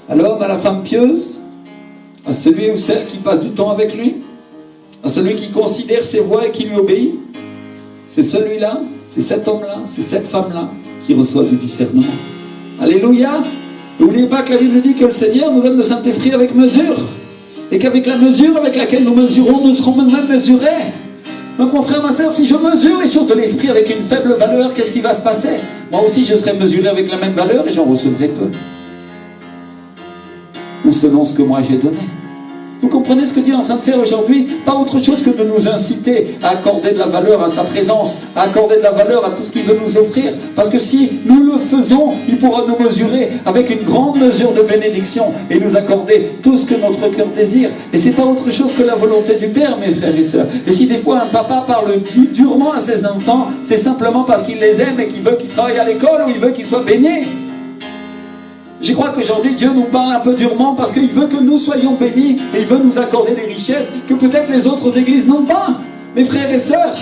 À l'homme, à la femme pieuse, à celui ou celle qui passe du temps avec lui, à celui qui considère ses voies et qui lui obéit. C'est celui-là, c'est cet homme-là, c'est cette femme-là qui reçoit du discernement. Alléluia! N'oubliez pas que la Bible dit que le Seigneur nous donne le Saint-Esprit avec mesure. Et qu'avec la mesure avec laquelle nous mesurons, nous serons même mesurés. Donc mon frère, ma soeur, si je mesure les choses de l'Esprit avec une faible valeur, qu'est-ce qui va se passer? Moi aussi je serai mesuré avec la même valeur et j'en recevrai peu. Ou selon ce que moi j'ai donné. Vous comprenez ce que Dieu est en train de faire aujourd'hui? Pas autre chose que de nous inciter à accorder de la valeur à sa présence, à accorder de la valeur à tout ce qu'il veut nous offrir. Parce que si nous le faisons, il pourra nous mesurer avec une grande mesure de bénédiction et nous accorder tout ce que notre cœur désire. Et c'est pas autre chose que la volonté du Père, mes frères et sœurs. Et si des fois un papa parle durement à ses enfants, c'est simplement parce qu'il les aime et qu'il veut qu'ils travaillent à l'école ou il veut qu'ils soient baignés. Je crois qu'aujourd'hui, Dieu nous parle un peu durement parce qu'il veut que nous soyons bénis et il veut nous accorder des richesses que peut-être les autres églises n'ont pas. Mes frères et sœurs,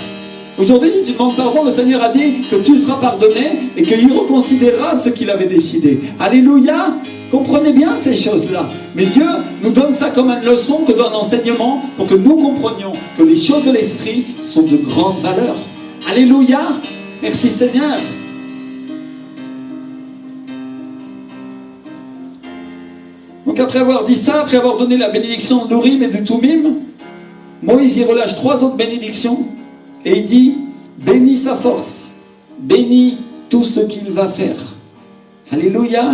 aujourd'hui, si tu demandes pardon, le Seigneur a dit que tu seras pardonné et qu'il reconsidérera ce qu'il avait décidé. Alléluia! Comprenez bien ces choses-là. Mais Dieu nous donne ça comme une leçon, que un enseignement, pour que nous comprenions que les choses de l'Esprit sont de grande valeur. Alléluia! Merci Seigneur! Donc après avoir dit ça, après avoir donné la bénédiction de l'Urim et du Tumim, Moïse y relâche 3 autres bénédictions et il dit, bénis sa force, bénis tout ce qu'il va faire. Alléluia.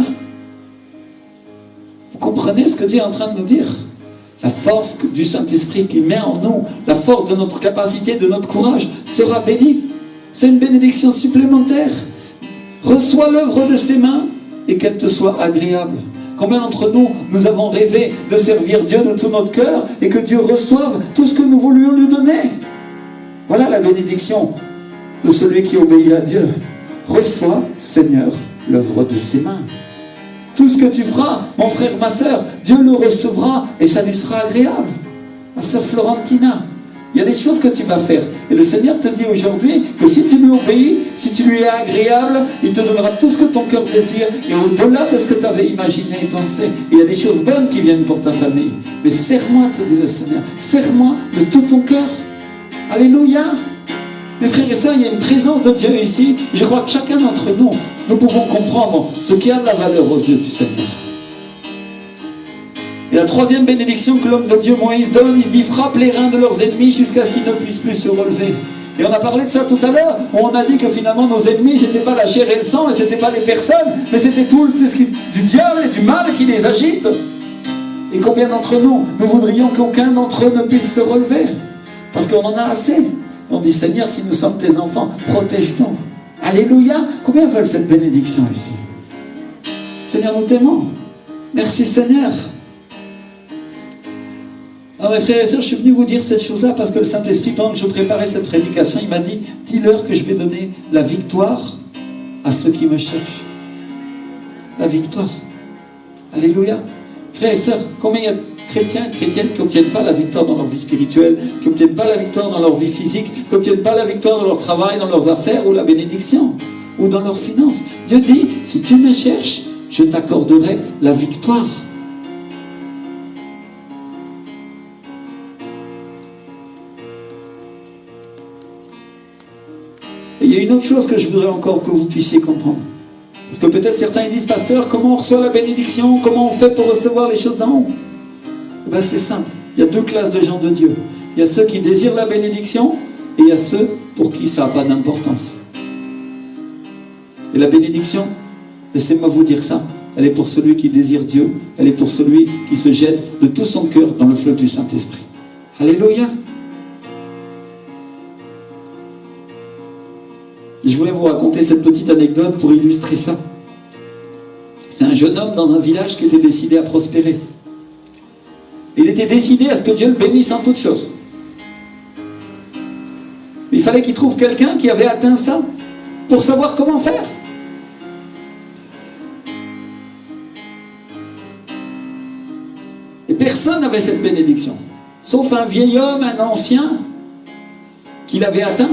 Vous comprenez ce que Dieu est en train de nous dire? La force du Saint-Esprit qu'il met en nous, la force de notre capacité, de notre courage, sera bénie. C'est une bénédiction supplémentaire. Reçois l'œuvre de ses mains et qu'elle te soit agréable. Combien d'entre nous, nous avons rêvé de servir Dieu de tout notre cœur et que Dieu reçoive tout ce que nous voulions lui donner? Voilà la bénédiction de celui qui obéit à Dieu. Reçois, Seigneur, l'œuvre de ses mains. Tout ce que tu feras, mon frère, ma soeur, Dieu le recevra et ça lui sera agréable. Ma soeur Florentina, il y a des choses que tu vas faire. Et le Seigneur te dit aujourd'hui que si tu lui obéis, si tu lui es agréable, il te donnera tout ce que ton cœur désire et au-delà de ce que tu avais imaginé et pensé. Et il y a des choses bonnes qui viennent pour ta famille. Mais serre-moi, te dit le Seigneur. Serre-moi de tout ton cœur. Alléluia. Mes frères et sœurs, il y a une présence de Dieu ici. Je crois que chacun d'entre nous, nous pouvons comprendre ce qui a de la valeur aux yeux du Seigneur. Et la troisième bénédiction que l'homme de Dieu Moïse donne, il dit, frappe les reins de leurs ennemis jusqu'à ce qu'ils ne puissent plus se relever. Et on a parlé de ça tout à l'heure, où on a dit que finalement nos ennemis, ce n'était pas la chair et le sang, et ce n'était pas les personnes, mais c'était tout du diable et du mal qui les agite. Et combien d'entre nous, nous voudrions qu'aucun d'entre eux ne puisse se relever? Parce qu'on en a assez. On dit, Seigneur, si nous sommes tes enfants, protège-nous. Alléluia. Combien veulent cette bénédiction ici? Seigneur, nous t'aimons. Merci Seigneur. Alors mes frères et sœurs, je suis venu vous dire cette chose-là parce que le Saint-Esprit, pendant que je préparais cette prédication, il m'a dit, dis-leur que je vais donner la victoire à ceux qui me cherchent. La victoire. Alléluia. Frères et sœurs, combien il y a de chrétiens et chrétiennes qui n'obtiennent pas la victoire dans leur vie spirituelle, qui n'obtiennent pas la victoire dans leur vie physique, qui n'obtiennent pas la victoire dans leur travail, dans leurs affaires ou la bénédiction, ou dans leurs finances. Dieu dit, si tu me cherches, je t'accorderai la victoire. Et il y a une autre chose que je voudrais encore que vous puissiez comprendre. Parce que peut-être certains ils disent, pasteur, comment on reçoit la bénédiction? Comment on fait pour recevoir les choses d'en haut? Eh bien c'est simple. Il y a 2 classes de gens de Dieu. Il y a ceux qui désirent la bénédiction et il y a ceux pour qui ça n'a pas d'importance. Et la bénédiction, laissez-moi vous dire ça, elle est pour celui qui désire Dieu, elle est pour celui qui se jette de tout son cœur dans le fleuve du Saint-Esprit. Alléluia. Je voulais vous raconter cette petite anecdote pour illustrer ça. C'est un jeune homme dans un village qui était décidé à prospérer. Il était décidé à ce que Dieu le bénisse en toutes choses. Mais il fallait qu'il trouve quelqu'un qui avait atteint ça pour savoir comment faire. Et personne n'avait cette bénédiction. Sauf un vieil homme, un ancien, qui l'avait atteint.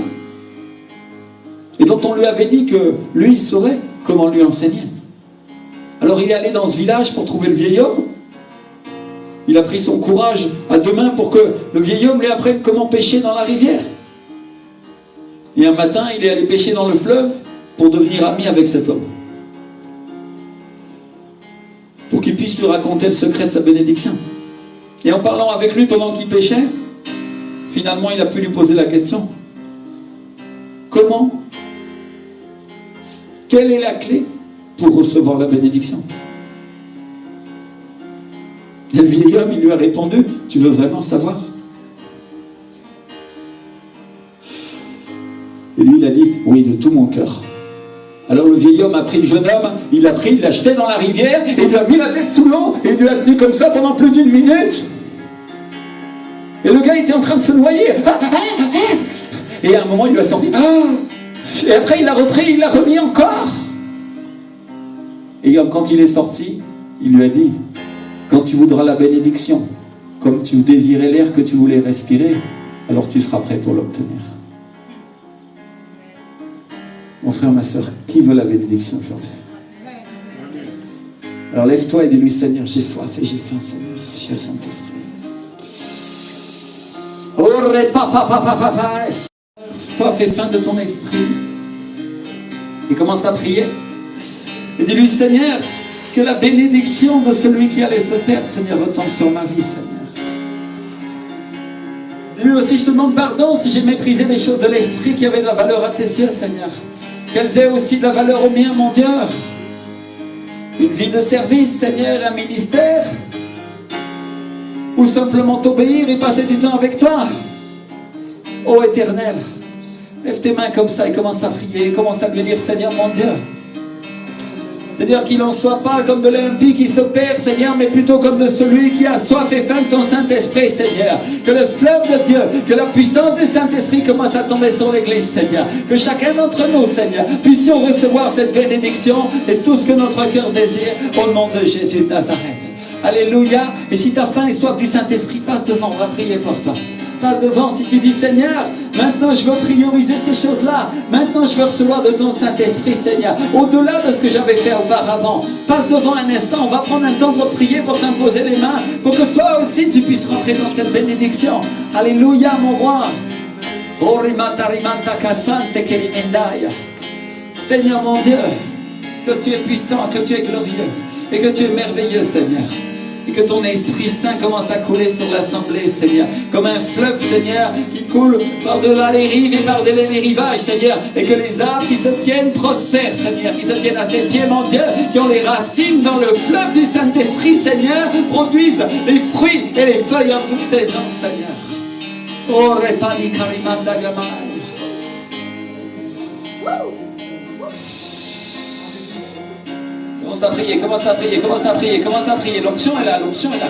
Et dont on lui avait dit que lui, il saurait comment lui enseigner. Alors il est allé dans ce village pour trouver le vieil homme. Il a pris son courage à deux mains pour que le vieil homme lui apprenne comment pêcher dans la rivière. Et un matin, il est allé pêcher dans le fleuve pour devenir ami avec cet homme. Pour qu'il puisse lui raconter le secret de sa bénédiction. Et en parlant avec lui pendant qu'il pêchait, finalement, il a pu lui poser la question. Comment? Quelle est la clé pour recevoir la bénédiction? Et le vieil homme, il lui a répondu, tu veux vraiment savoir? Et lui, il a dit, oui, de tout mon cœur. Alors le vieil homme a pris le jeune homme, il l'a pris, il l'a jeté dans la rivière, et il lui a mis la tête sous l'eau, et il lui a tenu comme ça pendant plus d'une minute. Et le gars était en train de se noyer. Et à un moment, il lui a sorti. Et après, il l'a repris, il l'a remis encore. Et quand il est sorti, il lui a dit, quand tu voudras la bénédiction, comme tu désirais l'air que tu voulais respirer, alors tu seras prêt pour l'obtenir. Mon frère, ma soeur, qui veut la bénédiction aujourd'hui? Alors lève-toi et dis-lui, Seigneur, j'ai soif et j'ai faim, Seigneur, cher Saint-Esprit. Soif et faim de ton esprit. Et commence à prier. Et dis-lui, Seigneur, que la bénédiction de celui qui allait se perdre, Seigneur, retombe sur ma vie, Seigneur. Dis-lui aussi, je te demande pardon si j'ai méprisé des choses de l'esprit qui avaient de la valeur à tes yeux, Seigneur. Qu'elles aient aussi de la valeur au mien, mon Dieu. Une vie de service, Seigneur, un ministère. Ou simplement t'obéir et passer du temps avec toi. Ô Éternel, lève tes mains comme ça et commence à prier. Commence à lui dire, Seigneur, mon Dieu. C'est-à-dire qu'il n'en soit pas comme de l'impie qui se perd, Seigneur, mais plutôt comme de celui qui a soif et faim de ton Saint-Esprit, Seigneur. Que le fleuve de Dieu, que la puissance du Saint-Esprit commence à tomber sur l'Église, Seigneur. Que chacun d'entre nous, Seigneur, puissions recevoir cette bénédiction et tout ce que notre cœur désire, au nom de Jésus de Nazareth. Alléluia. Et si tu as faim et soif du Saint-Esprit, passe devant, on va prier pour toi. Passe devant si tu dis, Seigneur, maintenant je veux prioriser ces choses-là. Maintenant je veux recevoir de ton Saint-Esprit, Seigneur, au-delà de ce que j'avais fait auparavant. Passe devant un instant, on va prendre un temps pour prier, pour t'imposer les mains, pour que toi aussi tu puisses rentrer dans cette bénédiction. Alléluia, mon roi. Seigneur mon Dieu, que tu es puissant, que tu es glorieux et que tu es merveilleux, Seigneur. Et que ton Esprit Saint commence à couler sur l'assemblée, Seigneur. Comme un fleuve, Seigneur, qui coule par-delà les rives et par-delà les rivages, Seigneur. Et que les arbres qui se tiennent prospèrent, Seigneur. Qui se tiennent à ses pieds, mon Dieu. Qui ont les racines dans le fleuve du Saint-Esprit, Seigneur. Produisent les fruits et les feuilles en toutes saisons, Seigneur. Oh, repani karimanda gamai. Commence à prier, commence à prier, commence à prier, commence à prier. L'onction est là, l'onction est là.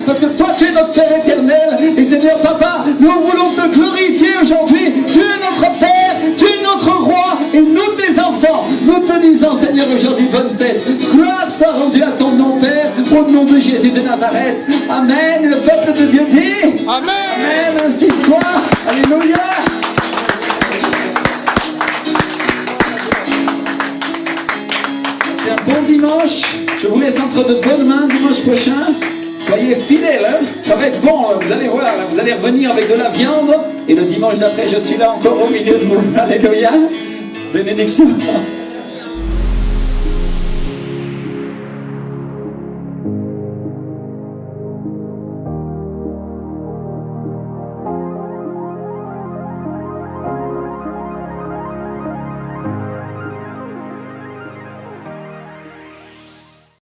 Parce que toi, tu es notre Père éternel. Et Seigneur, Papa, nous voulons te glorifier aujourd'hui. Tu es notre Père, tu es notre Roi. Et nous, tes enfants, nous te disons, Seigneur, aujourd'hui, bonne fête. Gloire soit rendue à ton nom, Père, au nom de Jésus de Nazareth. Amen. Et le peuple de Dieu dit Amen. Amen. Ainsi soit. Alléluia. Bon dimanche, je vous laisse entre de bonnes mains dimanche prochain. Soyez fidèles, hein? Ça va être bon, vous allez voir, vous allez revenir avec de la viande. Et le dimanche d'après, je suis là encore au milieu de vous. Alléluia. Bénédiction.